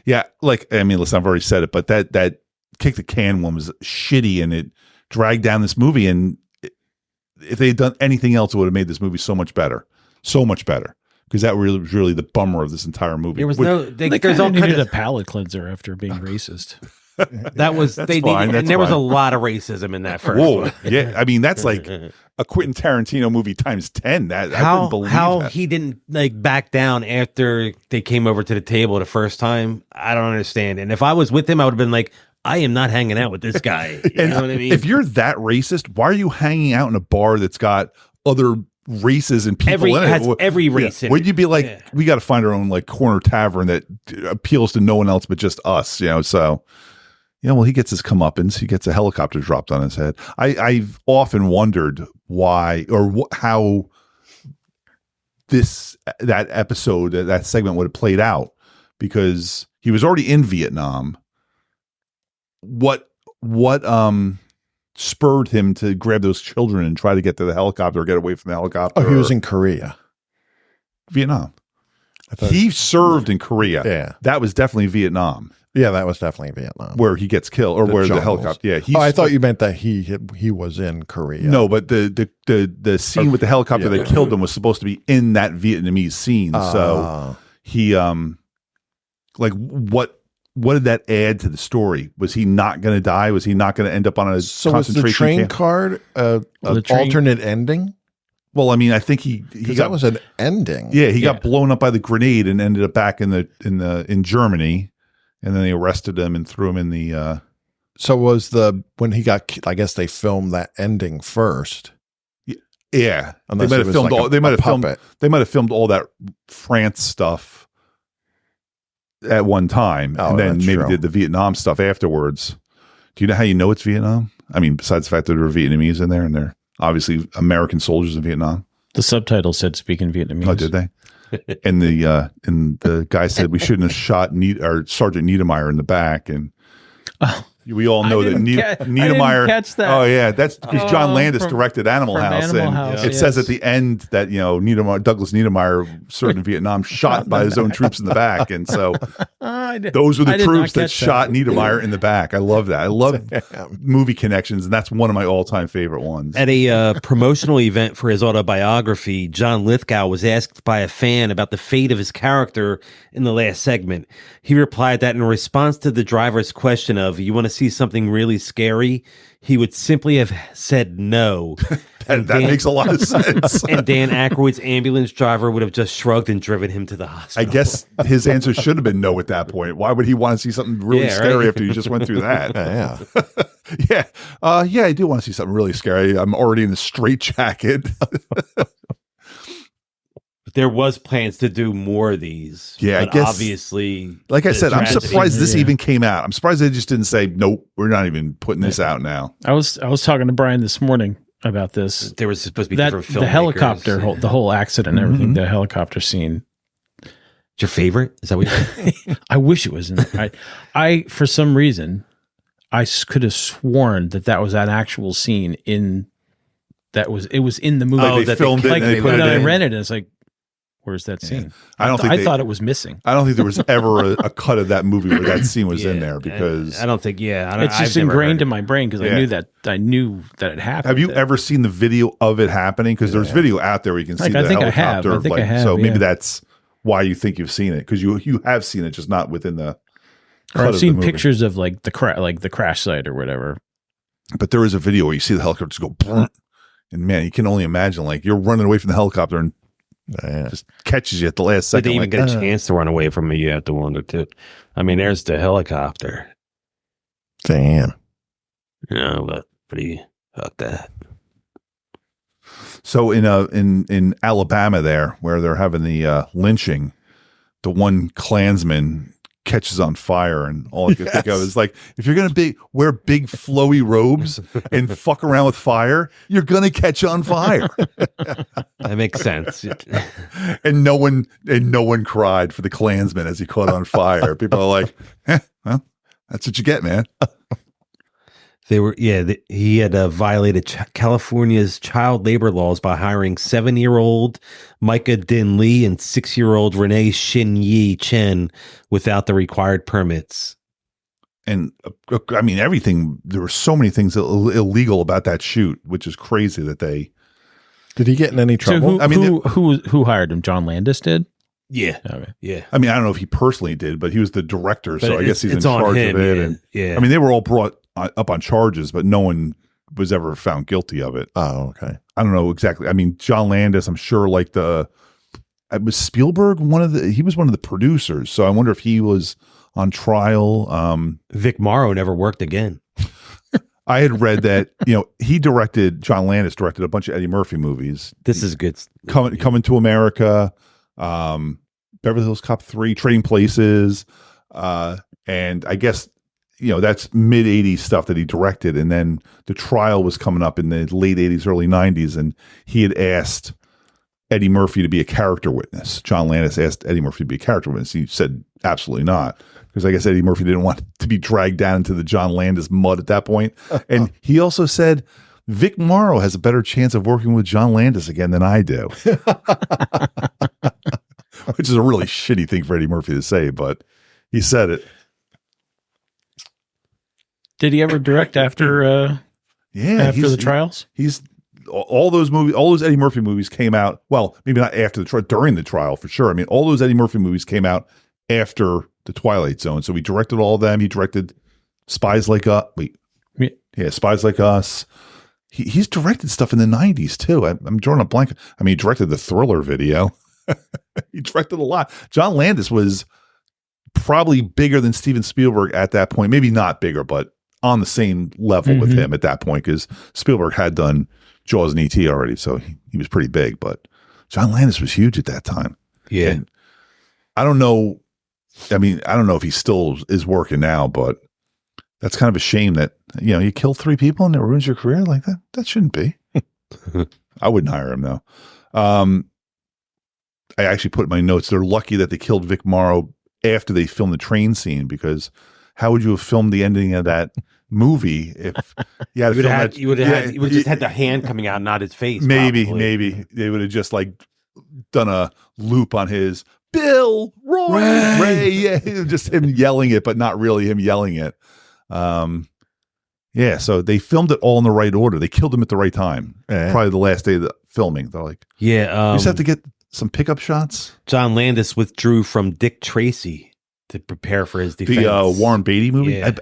Yeah, listen, I've already said it, but that kick the can one was shitty, and it dragged down this movie, and if they had done anything else, it would have made this movie so much better. So much better. Because that really was really the bummer of this entire movie. There was They there's all needed kind a of palate cleanser after being racist. that was That's they fine, needed, that's and there was a fine. lot of racism in that first Whoa, one. yeah. I mean, that's like a Quentin Tarantino movie times 10. That I couldn't believe how that. he didn't like back down after they came over to the table the first time. I don't understand. And if I was with him, I would have been like, I am not hanging out with this guy. You And know what I mean? if you're that racist, why are you hanging out in a bar that's got other races and people in it? has every race in Would it. you be like, Yeah. we got to find our own like corner tavern that appeals to no one else but just us, you know? So, well, he gets his comeuppance. He gets a helicopter dropped on his head. I've often wondered why or how that episode, that segment would have played out, because he was already in Vietnam. What spurred him to grab those children and try to get to the helicopter or get away from the helicopter? Oh, he was in Korea. Vietnam. I thought, He served in Korea. Yeah. That was definitely Vietnam, yeah, that was definitely Vietnam. where he gets killed, or where the jungles. helicopter. Yeah. Oh, I thought you meant that he was in Korea. No, but the scene with the helicopter Yeah. that killed him was supposed to be in that Vietnamese scene. So he like what did that add to the story? Was he not going to die? Was he not going to end up on a so was the concentration train camp? card the an train- alternate ending? Well, I mean, I think he Because got that was an ending. yeah, he Yeah. got blown up by the grenade and ended up back in Germany, and then they arrested him and threw him in the So was when he got? I guess they filmed that ending first. yeah. Unless They might it have was filmed like all. They might have filmed. puppet. They might have filmed all that France stuff at one time, Oh, and then that's maybe true. did the Vietnam stuff afterwards. Do you know how you know it's Vietnam? I mean, besides the fact that there were Vietnamese in there, and they're obviously American soldiers in Vietnam. The subtitle said speaking Vietnamese. Oh, did they? And the guy said we shouldn't have shot Sergeant Niedermeyer in the back, and we all know that Niedermeyer. Catch that. Oh yeah, that's because John Landis from- directed Animal from House, Animal and House, it says yes. at the end that Douglas Niedermeyer served in Vietnam, shot by his own troops in the back, and so those were the troops that shot Niedermeyer in the back. I love that. I love movie connections, and that's one of my all-time favorite ones. At a promotional event for his autobiography, John Lithgow was asked by a fan about the fate of his character in the last segment. He replied that in response to the driver's question of, "You want to see something really scary?" he would simply have said no. that makes a lot of sense. And Dan Aykroyd's ambulance driver would have just shrugged and driven him to the I hospital. guess his answer should have been no at that point. Why would he want to see something really Yeah, scary right. after you just went through that? Yeah. Yeah, I do want to see something really scary. I'm already in a straitjacket. There was plans to do more of these. Yeah, I but guess- obviously, Like I the said, I'm tragedy- surprised this Yeah. even came out. I'm surprised they just didn't say, nope, we're not even putting this out now. I was talking to Brian this morning about this. There was supposed to be That different filmmakers. the helicopter, the whole accident, and everything. The helicopter scene. It's your favorite? Is that what you I wish it was in. I for some reason, could have sworn that was an actual scene in. It was in the movie. Like they that filmed it Like and they put when it I in. rented it, it's like, where's that scene? I don't think I they- thought it was missing. I don't think there was ever a cut of that movie where that scene was in Yeah, there because I don't think. Yeah, I don't, It's just I've never ingrained heard in my brain because Yeah. I knew that it happened. have you ever seen the video of it happening? Because there's video out there where you can see Like, the I think I have. helicopter. I think I have, so maybe yeah. that's why you think you've seen it, because you have seen it, just not within the. Or cut I've of the seen movie. pictures of like the crash site or whatever. But there is a video where you see the helicopter just go, "Brrr," and man, you can only imagine like you're running away from the helicopter and just catches you at the last Did second. they even like, get a chance to run away from me? You have to wonder too. I mean, there's the helicopter. Damn. But pretty fuck that. So in Alabama there, where they're having the lynching, the one Klansman catches on fire, and all I can think of is like, if you're gonna wear big flowy robes and fuck around with fire, you're gonna catch on fire. That makes sense. And no one cried for the Klansman as he caught on fire. People are like, well, that's what you get, man. They were, he had violated California's child labor laws by hiring 7-year-old Micah Din Lee and 6-year-old Renee Shin Yi Chen without the required permits. And I mean, everything, there were so many things illegal about that shoot, which is crazy that they Did he get in any So trouble? who hired him? John Landis did. Yeah. Okay. Yeah. I mean, I don't know if he personally did, but he was the director, so But I guess he's in it's on charge him, of it. yeah. And Yeah. I mean, they were all brought up on charges, but no one was ever found guilty of it. Oh, okay. I don't know exactly. I mean, John Landis, I'm sure, like was Spielberg he was one of the producers, so I wonder if he was on trial. Vic Morrow never worked again. I had read that John Landis directed a bunch of Eddie Murphy movies. This is good. Coming to America, Beverly Hills Cop 3, Trading Places, and I guess that's mid 80s stuff that he directed, and then the trial was coming up in the late 80s, early 90s, and he had asked Eddie Murphy to be a character witness. John Landis asked Eddie Murphy to be a character witness. He said absolutely not, because I guess Eddie Murphy didn't want to be dragged down into the John Landis mud at that point. And he also said Vic Morrow has a better chance of working with John Landis again than I do. Which is a really shitty thing for Eddie Murphy to say, but he said it. Did he ever direct after the trials? He's all those movies, all those Eddie Murphy movies came out. Well, maybe not after the trial, during the trial for sure. I mean, all those Eddie Murphy movies came out after the Twilight Zone. So he directed all of them. He directed Spies Like Us. Spies Like Us. He's directed stuff in the 90s too. I'm drawing a blank. I mean, he directed the Thriller video. He directed a lot. John Landis was probably bigger than Steven Spielberg at that point. Maybe not bigger, but on the same level with him at that point, because Spielberg had done Jaws and E.T. already, so he was pretty big. But John Landis was huge at that time. Yeah. And I don't know. I mean, I don't know if he still is working now, but that's kind of a shame that, you kill 3 people and it ruins your career like that. That shouldn't be. I wouldn't hire him though. I actually put in my notes, they're lucky that they killed Vic Morrow after they filmed the train scene, because how would you have filmed the ending of that movie if you had you would have just had the hand coming out, not his face. Maybe they would have just like done a loop on his Bill, Ray, yeah, just him yelling it, but not really him yelling it. So they filmed it all in the right order. They killed him at the right time. Yeah. Probably the last day of the filming. They're like, you just have to get some pickup shots. John Landis withdrew from Dick Tracy to prepare for his defense. The Warren Beatty movie. Yeah.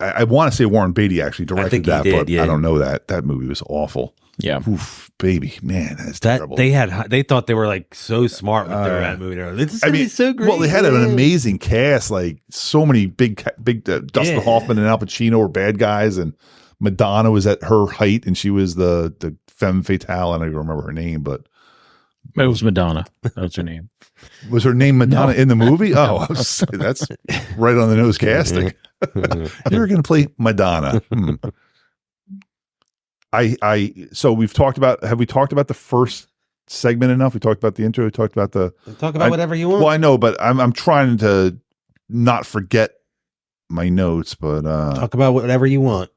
I want to say Warren Beatty actually directed that, but yeah. I don't know that. That movie was awful. Yeah. Oof, baby, man, that's terrible. They thought they were like so smart with their that movie. This is gonna be so great. Well, they had an amazing cast, like so many big Dustin Hoffman and Al Pacino were bad guys, and Madonna was at her height, and she was the femme fatale. I don't even remember her name, but it was Madonna. That was her name. Was her name Madonna in the movie? Oh, that's right on the nose casting. You're going to play Madonna. So have we talked about the first segment enough? We talked about the intro. We talked about whatever you want. Well, I know, but I'm trying to not forget my notes, but talk about whatever you want.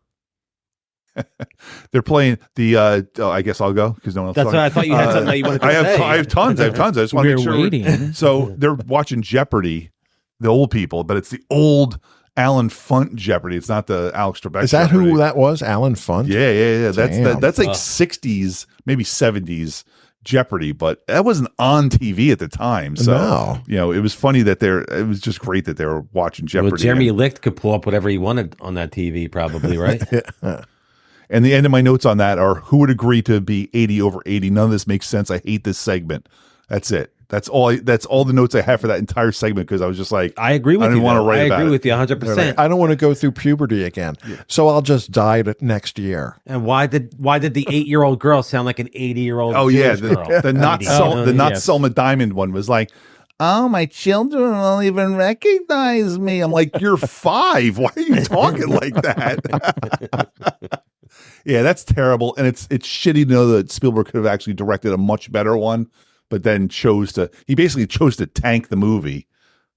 They're playing the I guess I'll go because no one else. That's why I thought you had something that you wanted to say. I have tons. I just want to make sure. Waiting. So they're watching Jeopardy, the old people, but it's the old Alan Funt Jeopardy. It's not the Alex Trebek. Is that Jeopardy. who that was? Alan Funt? Yeah. Damn. That's like 60s, maybe 70s Jeopardy, but that wasn't on TV at the time. So No. it was funny that it was just great that they were watching Jeopardy. Well, Jeremy Licht could pull up whatever he wanted on that TV, probably, right? And the end of my notes on that are, who would agree to be 80 over 80? None of this makes sense. I hate this segment. That's it. That's all the notes I have for that entire segment, because I was just like, I agree with you. I didn't want to write about it. I agree with you 100%. I don't want to go through puberty again. So I'll just die next year. And why did the 8-year-old girl sound like an 80-year-old? Oh yeah, girl? the not Selma Diamond one was like, oh, my children won't even recognize me. I'm like, you're 5. Why are you talking like that? Yeah, that's terrible. And it's shitty to know that Spielberg could have actually directed a much better one, but then he basically chose to tank the movie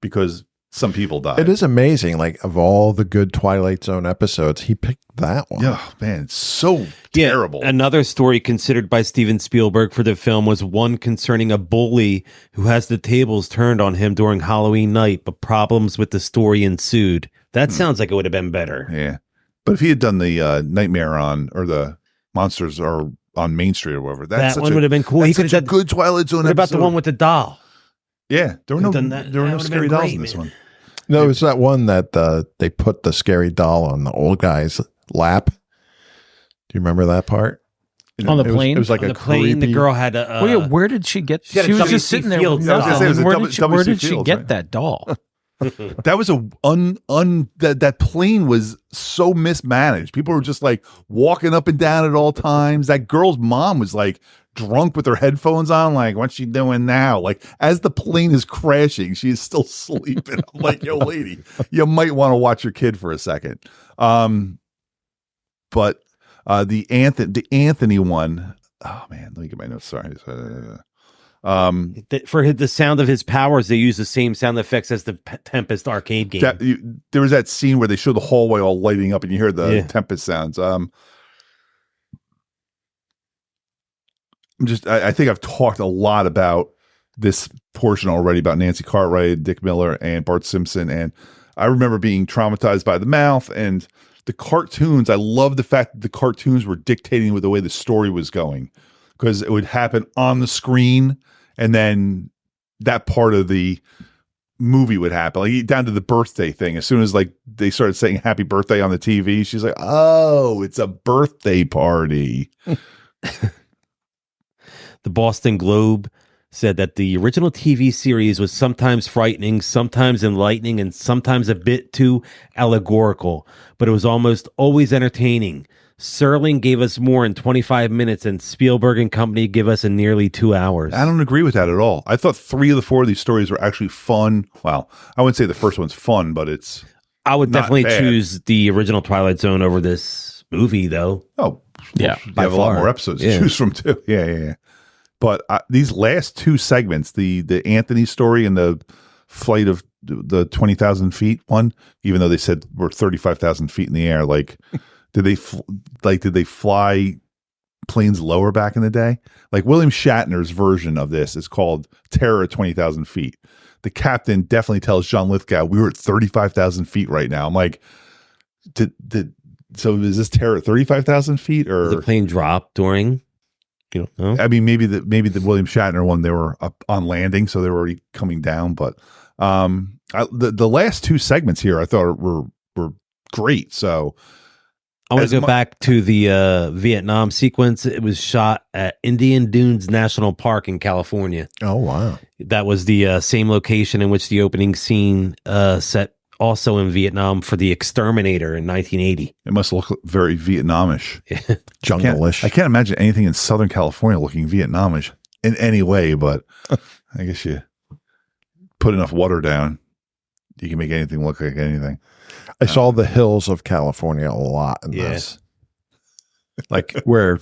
because some people died. It is amazing. Like, of all the good Twilight Zone episodes, he picked that one. Yeah, man, it's so terrible. Another story considered by Steven Spielberg for the film was one concerning a bully who has the tables turned on him during Halloween night, but problems with the story ensued. That sounds like it would have been better. Yeah. But if he had done the Nightmare or the Monsters Are on Main Street or whatever. That one would have been cool. He He could could have have done good Twilight Zone. What about episode. the one with the doll? Yeah, there were no Could've done that. there were That no would've scary been dolls great, in this man. one. No, it's that one that they put the scary doll on the old guy's lap. Do you remember that part? On the It was- plane? It was like On a the plane, the creepy- girl had a. Well, yeah, where did she get? she had She a was W.C. just sitting there. Fields With doll. I was gonna say it was a where W- did she, where W.C. did she Fields, get right? that doll? That was that plane was so mismanaged. People were just like walking up and down at all times. That girl's mom was like drunk with her headphones on, like, what's she doing now? Like, as the plane is crashing, she is still sleeping. I'm like, yo, lady, you might want to watch your kid for a second. But the Anthony one, oh man, let me get my notes. Sorry. For the sound of his powers, they use the same sound effects as the Tempest arcade game. There was that scene where they show the hallway all lighting up and you hear the Tempest sounds. I think I've talked a lot about this portion already about Nancy Cartwright, Dick Miller, and Bart Simpson. And I remember being traumatized by the mouth and the cartoons. I love the fact that the cartoons were dictating with the way the story was going, because it would happen on the screen and then that part of the movie would happen, like down to the birthday thing. As soon as like they started saying happy birthday on the TV, she's like, oh, it's a birthday party. The Boston Globe said that the original TV series was sometimes frightening, sometimes enlightening, and sometimes a bit too allegorical, but it was almost always entertaining. Serling gave us more in 25 minutes, and Spielberg and company give us in nearly 2 hours. I don't agree with that at all. I thought 3 of the 4 of these stories were actually fun. Well, I wouldn't say the first one's fun, but it's I would not definitely bad. choose the original Twilight Zone over this movie, though. Oh, Yeah, you by have a lot far. more episodes to Yeah. choose from too. Yeah. But these last 2 segments, the Anthony story and the flight of the 20,000 feet one, even though they said we're 35,000 feet in the air, like did they fly planes lower back in the day? Like William Shatner's version of this is called Terror at 20,000 feet. The captain definitely tells John Lithgow, we were at 35,000 feet right now. I'm like, so is this Terror at 35,000 feet or The plane dropped during, you don't know. I mean, maybe the William Shatner one, they were up on landing, so they were already coming down. But the last 2 segments here, I thought were great. So I want as to go mu- back to the Vietnam sequence. It was shot at Indian Dunes National Park in California. Oh, wow. That was the same location in which the opening scene set also in Vietnam for The Exterminator in 1980. it must look very Vietnamish. Jungle-ish. I can't imagine anything in Southern California looking Vietnamish in any way, but I guess you put enough water down, you can make anything look like anything. I saw the hills of California a lot in Yeah. this. Like where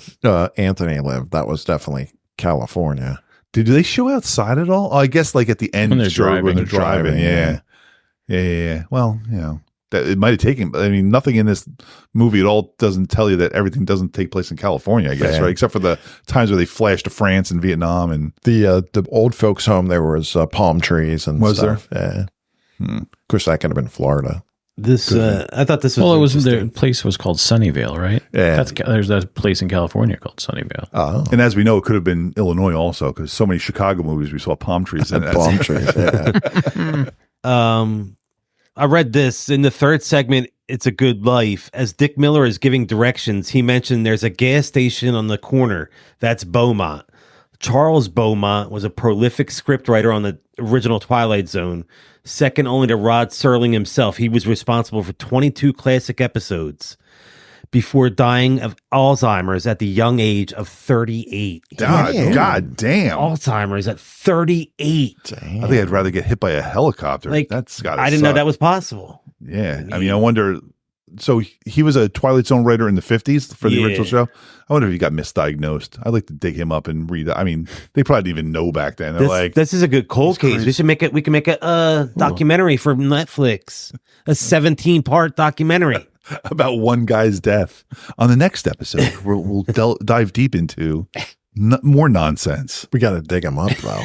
Anthony lived, that was definitely California. Do they show outside at all? Oh, I guess like at the end When they're sure, driving. when they're driving. Yeah. Well, that it might have taken. I mean, nothing in this movie at all doesn't tell you that everything doesn't take place in California. I guess Yeah. right, except for the times where they flash to France and Vietnam and The old folks' home, there was palm trees and Was stuff. Yeah. Of course, that could have been Florida. This I thought this was Well, it was the interesting. place was called Sunnyvale, right? Yeah. There's a place in California called Sunnyvale. Oh, and as we know, it could have been Illinois also because so many Chicago movies we saw palm trees in. palm trees. Yeah. I read this in the 3rd segment. It's a Good Life. As Dick Miller is giving directions, he mentioned there's a gas station on the corner. That's Beaumont. Charles Beaumont was a prolific scriptwriter on the original Twilight Zone, second only to Rod Serling himself. He was responsible for 22 classic episodes before dying of Alzheimer's at the young age of 38. God damn! Alzheimer's at 38. I think I'd rather get hit by a helicopter. Like, That's got. I didn't know that was possible. Yeah, I mean, I wonder. So he was a Twilight Zone writer in the 50s for the Yeah. original show. I wonder if he got misdiagnosed. I'd like to dig him up and read. I mean, they probably didn't even know back then. They're like, This is a good cold case. crazy. We should make it. We can make a documentary for Netflix, a 17-part documentary. about one guy's death. On the next episode, we'll dive deep into more nonsense. We got to dig them up, though.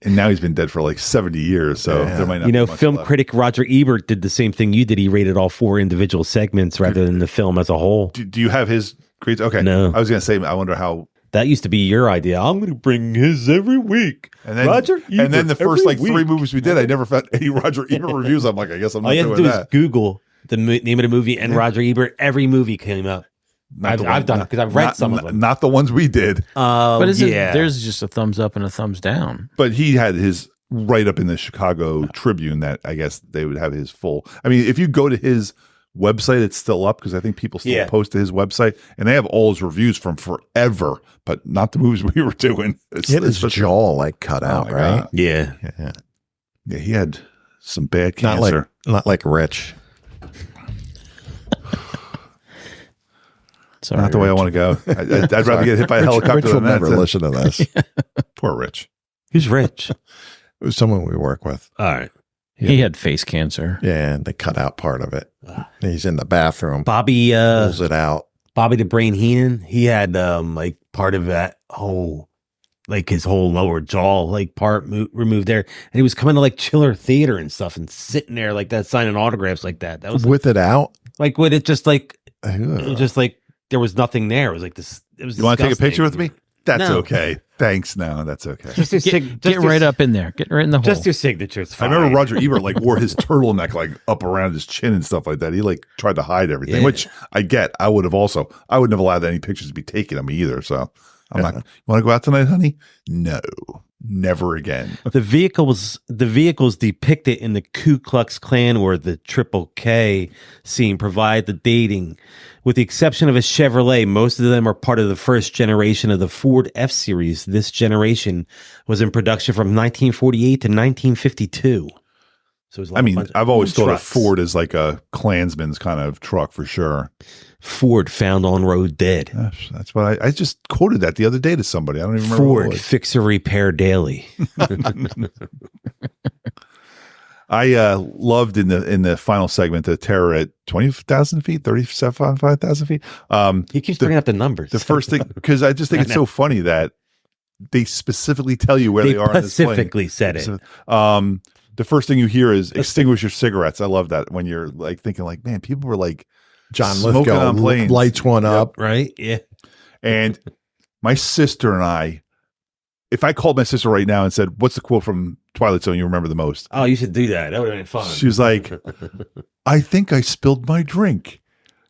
And now he's been dead for like 70 years, so Yeah. there might not. You know, be much film left. critic Roger Ebert did the same thing you did. He rated all 4 individual segments rather than the film as a whole. Do you have his Great. Okay. No. I was gonna say. I wonder how. That used to be your idea. I'm going to bring his every week. And then Roger Ebert and then the first every like 3 week. movies we did, I never found any Roger Ebert reviews. I'm like, I guess I'm All not you have to doing do is that. Google the name of the movie and Roger Ebert. Every movie came up. Not the I've done it because I've read some of them. Not the ones we did, But Yeah. there's just a thumbs up and a thumbs down. but he had his write up in the Chicago Tribune that I guess they would have his full. I mean, if you go to his website, it's still up because I think people still post to his website, and they have all his reviews from forever, but not the movies we were doing. He had his jaw like cut out, my right? God. Yeah. Yeah, he had some bad cancer. Not like Rich. Sorry, Not the way I Rich. want to go. I'd rather get hit by a helicopter Rich will than that. never listen to this. Poor Rich. Who's Rich? It was someone we work with. All right. He had face cancer. Yeah, and they cut out part of it. He's in the bathroom, Bobby pulls it out. Bobby the Brain Heenan, he had like part of that whole, like his whole lower jaw like part removed there, and he was coming to like Chiller Theater and stuff and sitting there like that signing autographs like that. That was With it out. like with it just like it Ugh. was just like there was nothing there. It was like this. It was. You want to take a picture with disgusting. me? That's No. okay. Thanks. No, that's okay. Just your Get right up in there. Get right in the hole. Just your signature. It's I fine. remember Roger Ebert like wore his turtleneck like up around his chin and stuff like that. He like tried to hide everything, Yeah. which I get. I wouldn't have allowed any pictures to be taken of me either. So I'm not. You want to go out tonight, honey? No, never again. The vehicles depicted in the Ku Klux Klan or the Triple K scene provide the dating. With the exception of a Chevrolet, most of them are part of the first generation of the Ford F-Series. This generation was in production from 1948 to 1952. So it was a lot I mean, of I've always thought of trucks. Ford as like a Klansman's kind of truck for sure. Ford found on road dead. That's what I just quoted that the other day to somebody. I don't even remember. What it Ford was. fix or repair daily. I loved in the final segment the terror at 20,000 feet, 35,000 feet. He keeps bringing up the numbers. The first thing, because I just think it's so funny that they specifically tell you where they are in this plane. specifically said it. So, the first thing you hear is extinguish your cigarettes. I love that when you're like thinking like, man, people were like John smoking Lithgow on planes. lights one up. Right? Yeah. And my sister and I, if I called my sister right now and said, what's the quote from Twilight Zone you remember the most? Oh, you should do that. That would have been fun. She was like, I think I spilled my drink.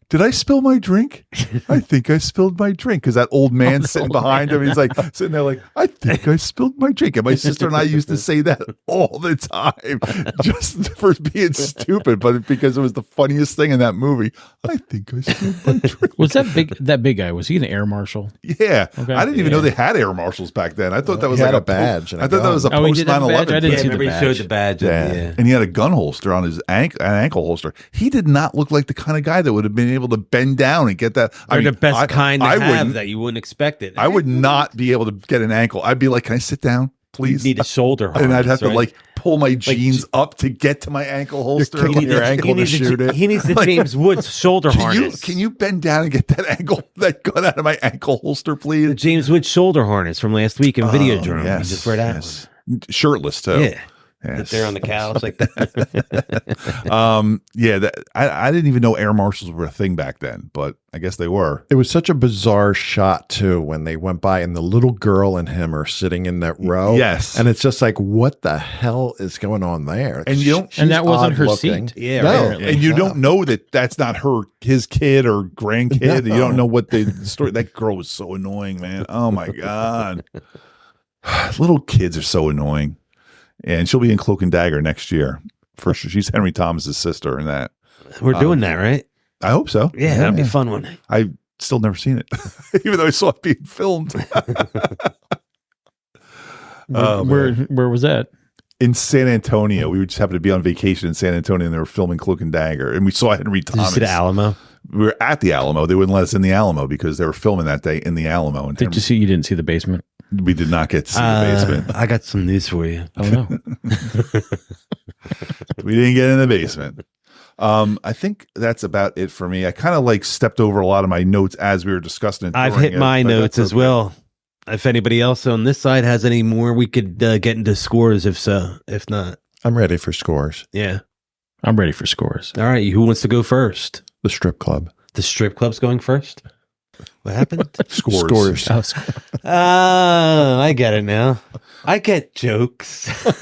Did I spill my drink? I think I spilled my drink. Because that old man sitting behind him, he's like sitting there like, I think I spilled my drink. And my sister and I used to say that all the time, just for being stupid, but because it was the funniest thing in that movie. I think I spilled my drink. Was that big guy? Was he an air marshal? Yeah. Okay. I didn't even know they had air marshals back then. I thought that was He like had a badge and I a thought that was a gun. Oh, he post did have a badge? 9/11. I didn't Yeah, see the remember he badge. showed the badge. Yeah. Yeah. And he had a gun holster on his an ankle holster. He did not look like the kind of guy that would have been able to bend down and get that. They're the best kind to I have wouldn't- that you wouldn't expect it. I would not be able to get an ankle. I'd be like, can I sit down, You please? need a shoulder harness, And I'd have to right? like pull my jeans up to get to my ankle holster. kicking your ankle to shoot it. He needs the James Woods shoulder harness. Can you bend down and get that gun out of my ankle holster, The please? James Woods shoulder harness from last week in Videodrome. Yes, You just wear that yes. Shirtless too. one. Yeah. Yes. Sit there on the couch like that. Yeah, I didn't even know air marshals were a thing back then, but I guess they were. It was such a bizarre shot too when they went by and the little girl and him are sitting in that row. Yes. And it's just like, what the hell is going on there? And you don't- She's And that wasn't odd her looking. seat. Yeah, No. right. And you don't know that that's not his kid or grandkid. No. You don't know what the story. That girl was so annoying, man. Oh my God. Little kids are so annoying. And she'll be in Cloak and Dagger next year. For sure. She's Henry Thomas's sister in that. We're doing that, right? I hope so. Yeah, that'll be a fun one. I still never seen it, even though I saw it being filmed. Oh, Where was that? in San Antonio. We just happened to be on vacation in San Antonio, and they were filming Cloak and Dagger, and we saw Henry Did you Thomas. see the Alamo? We were at the Alamo. They wouldn't let us in the Alamo because they were filming that day in the Alamo. And Did you see? You didn't see the basement. we did not get to see the basement. I got some news for you. Oh no! We didn't get in the basement. I think that's about it for me. I kind of like stepped over a lot of my notes as we were discussing it. I've during hit it, my but notes that's as okay. well. If anybody else on this side has any more, we could get into scores. If so, if not, I'm ready for scores. yeah. I'm ready for scores. All right, who wants to go first? The strip club. The strip club's going first. What happened? Scores. Oh, I get it now. I get jokes. is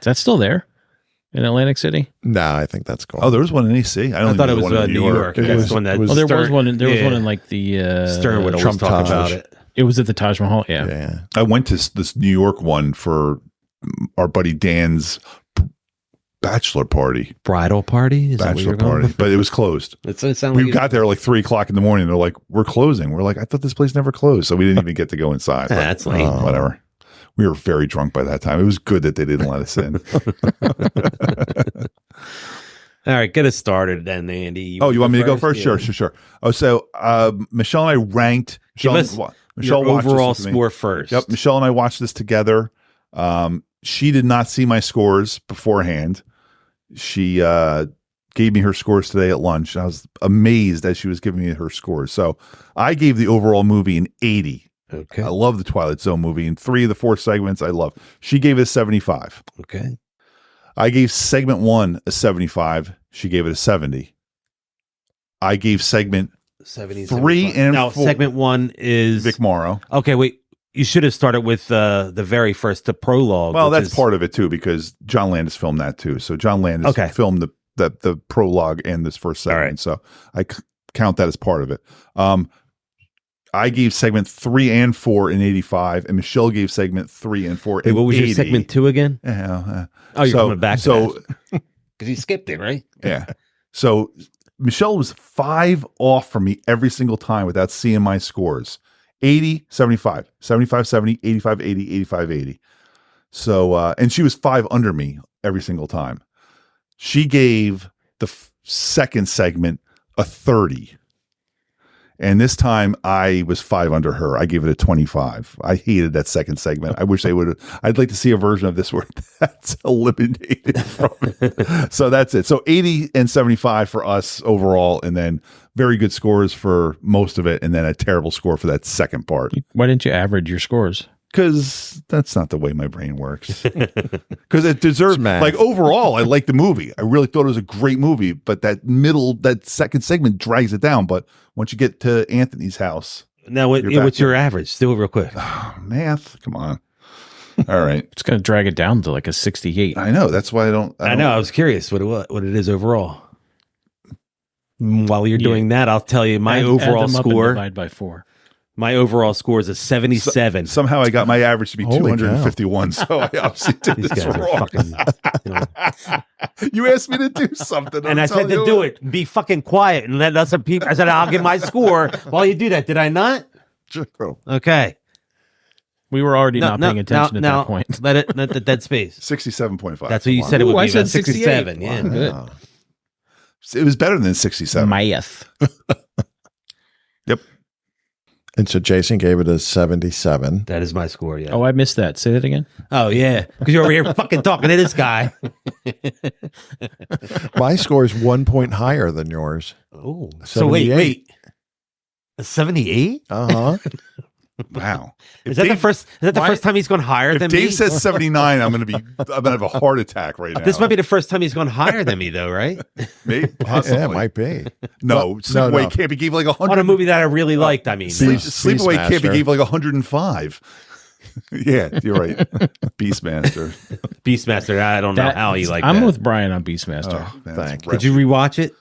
that still there in Atlantic City? No, I think that's gone. Oh, there was one in AC. I thought it was New York. It That's was- the one that it was- Well, there was Stern- one. There was yeah. one in like the Stern would always Trump talk Taj. about it. It was at the Taj Mahal. Yeah. Yeah. I went to this New York one for our buddy Dan's bachelor party. Bridal party? Is that what Bachelor you're going party. But it was closed. with? It sounds We like got there like 3:00 in the morning. They're like, we're closing. We're like, I thought this place never closed. So we didn't even get to go inside. But that's lame. whatever. We were very drunk by that time. It was good that they didn't let us in. All right, get us started then, Andy. Oh, you want me to go first? Yeah. Sure. Oh, so Michelle and I ranked. Give us Michelle your watched this overall with me. score first. Yep, Michelle and I watched this together. She did not see my scores beforehand. She gave me her scores today at lunch. I was amazed as she was giving me her scores. So I gave the overall movie an 80. Okay. I love the Twilight Zone movie. In 3 of the 4 segments, I love. She gave it a 75. Okay. I gave segment 1 a 75. She gave it a 70. I gave segment 70, 3 75. and now 4. segment 1 is Vic Morrow. Okay, wait. You should have started with the very first, the prologue. Well, which that's is- part of it too, because John Landis filmed that too. So John Landis Okay. filmed the prologue and this first segment. All right. So I count that as part of it. I gave segment 3 and 4 in 85, and Michelle gave segment 3 and 4 Wait, in what was 80. your segment 2 again? Oh, you're coming back. So Because you skipped it, right? yeah. So Michelle was 5 off from me every single time without seeing my scores. 80, 75, 75, 70, 85, 80, 85, 80. So, and she was 5 under me every single time. She gave the second segment a 30. And this time I was 5 under her. I gave it a 25. I hated that second segment. I wish they would have. I'd like to see a version of this where that's eliminated from it. So that's it. So 80 and 75 for us overall, and then very good scores for most of it, and then a terrible score for that second part. Why didn't you average your scores? Because that's not the way my brain works. Because it deserves, It's math. like, overall, I liked the movie. I really thought it was a great movie, but that second segment drags it down. But once you get to Anthony's house, Now, You're back what's your average? Do it real quick. math, come on. All right. It's going to drag it down to like a 68. I know. That's why I don't. I know. I was curious what it is overall. While you're doing that, I'll tell you my Add overall them up and score. divide by 4. My overall score is a 77. Somehow I got my average to be Holy cow. 251. So I obviously did These this guys are wrong. fucking. You know. You asked me to do something. And I said to do it. Be fucking quiet and let us people. I said I'll give my score while you do that. Did I not? Okay. We were already not paying attention at that point. Let the dead space. 67.5. That's what you said it would Ooh, be. I said about 67. 68. Yeah. Wow. Good. Wow. It was better than 67. Math. And so Jason gave it a 77. That is my score. Yeah. Oh, I missed that. Say that again. Oh yeah. Because you're over here fucking talking to this guy. My score is 1 point higher than yours. Oh. So 78. wait. A 78? Uh-huh. Wow. Is that the first? Is that the Why- first time he's gone higher If than Dave me? says 79, I'm gonna have a heart attack right now. This might be the first time he's gone higher than me, though, right? Maybe, Yeah, possibly. it might be. No, Sleepaway Camp he gave like 100. On a movie that I really liked. I mean, Sleepaway Camp he Beastmaster. gave like 105. Yeah, you're right. Beastmaster. Beastmaster. I don't know how you like I'm that. with Brian on Beastmaster. Oh, man, Thank that's Did you rewatch it?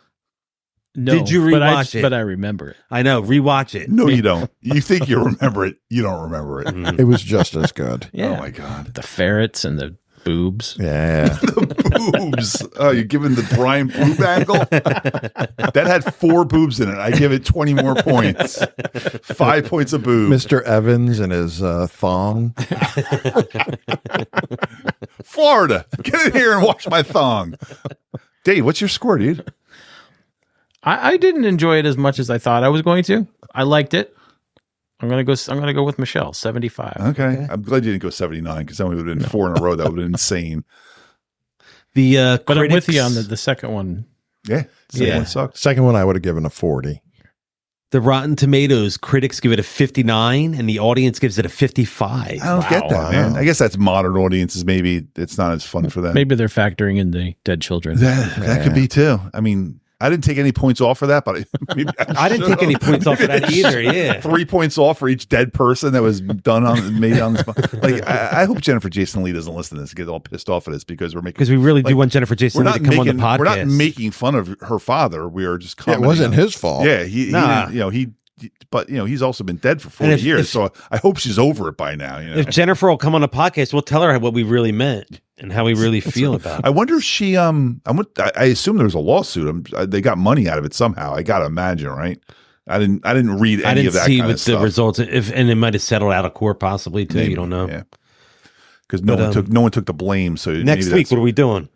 No, Did you but rewatch it? But I remember it. I know. Rewatch it. No, you don't. You think you remember it. You don't remember it. Mm. It was just as good. Yeah. Oh my God. The ferrets and the boobs. Yeah. The boobs. Oh, you're giving the Brian boob angle? That had 4 boobs in it. I give it 20 more points. 5 points of boob. Mr. Evans and his thong. Florida. Get in here and watch my thong. Dave, what's your score, dude? I didn't enjoy it as much as I thought I was going to. I liked it. I'm gonna go with Michelle, 75. Okay. I'm glad you didn't go 79 because then we would have been 4 in a row. That would have been insane. The But I'm with critics, you on the second one. Yeah. Second Yeah. one sucks. Second one, I would have given a 40. the Rotten Tomatoes critics give it a 59, and the audience gives it a 55. I don't get that, Wow. man. I guess that's modern audiences. Maybe it's not as fun for them. Maybe they're factoring in the dead children. That could be too. I mean, I didn't take any points off for that, but maybe I didn't take any points off for that either. Yeah. 3 points off for each dead person that was made on the spot. Like, I hope Jennifer Jason Leigh doesn't listen to this, get all pissed off at us because we really do want Jennifer Jason Leigh to come on the podcast. We're not making fun of her father. We are just commenting. It wasn't his fault. Yeah, he didn't, but he's also been dead for 40 years, so I hope she's over it by now. If Jennifer will come on the podcast, we'll tell her what we really meant and how we really feel about it. I wonder if she I assume there was a lawsuit. They got money out of it somehow. I gotta imagine, right? I didn't read any of that kind of stuff. The results, and it might have settled out of court possibly too. Maybe, you don't know, yeah, because no one took the blame. So next week, what are we doing?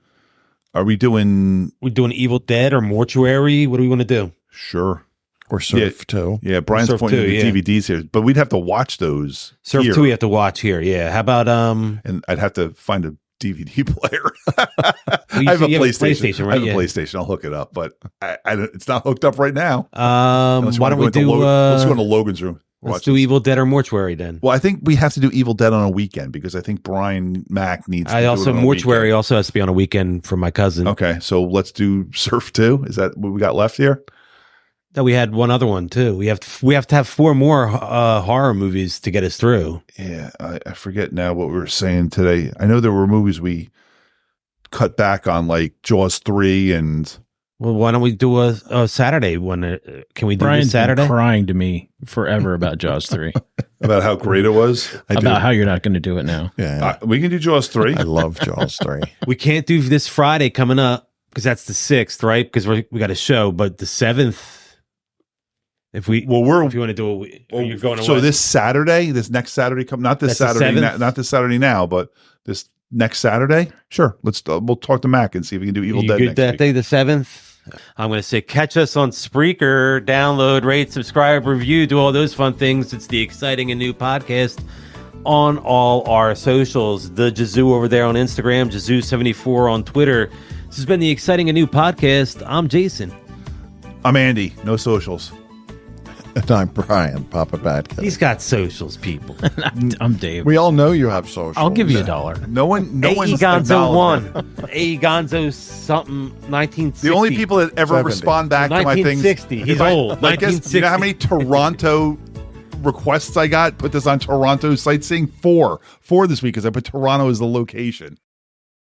Are we doing Evil Dead or Mortuary? What do we want to do? Sure. Or Surf 2. Yeah, Brian's pointing to the DVDs here, but we'd have to watch those. Surf 2 we have to watch here. Yeah. How about and I'd have to find a DVD player. I have a PlayStation, right? I have a PlayStation. I'll hook it up, but it's not hooked up right now. Why don't we do let's go into Logan's room. Let's do Evil Dead or Mortuary then. Well, I think we have to do Evil Dead on a weekend because I think Brian Mack needs to do it on Mortuary also has to be on a weekend for my cousin. Okay, so let's do Surf 2. Is that what we got left here? No, we had one other one too. We have to have 4 more horror movies to get us through. Yeah, I forget now what we were saying today. I know there were movies we cut back on, like Jaws 3 and. Well, why don't we do a Saturday one? Can we do Brian's this Saturday? Been crying to me forever about Jaws 3. About how great it was? About how you're not going to do it now. Yeah. We can do Jaws 3. I love Jaws 3. We can't do this Friday coming up because that's the 6th, right? Because we got a show, but the 7th. If you want to do it, you're going away. So this next Saturday, not this Saturday now, but this next Saturday. Sure, we'll talk to Mac and see if we can do Evil Dead. Good that day, the 7th. I'm going to say catch us on Spreaker, download, rate, subscribe, review, do all those fun things. It's the exciting and new podcast on all our socials. The Jazoo over there on Instagram, Jazoo74 on Twitter. This has been the exciting and new podcast. I'm Jason. I'm Andy. No socials. And I'm Brian, Papa Bad Kid. He's got socials, people. I'm Dave. We all know you have socials. I'll give you $1. No one's Gonzo 1. A Gonzo something 1960. The only people that ever 70. respond back to my things. 1960. He's old. I guess, you know how many Toronto requests I got? Put this on Toronto sightseeing? 4 this week because I put Toronto as the location.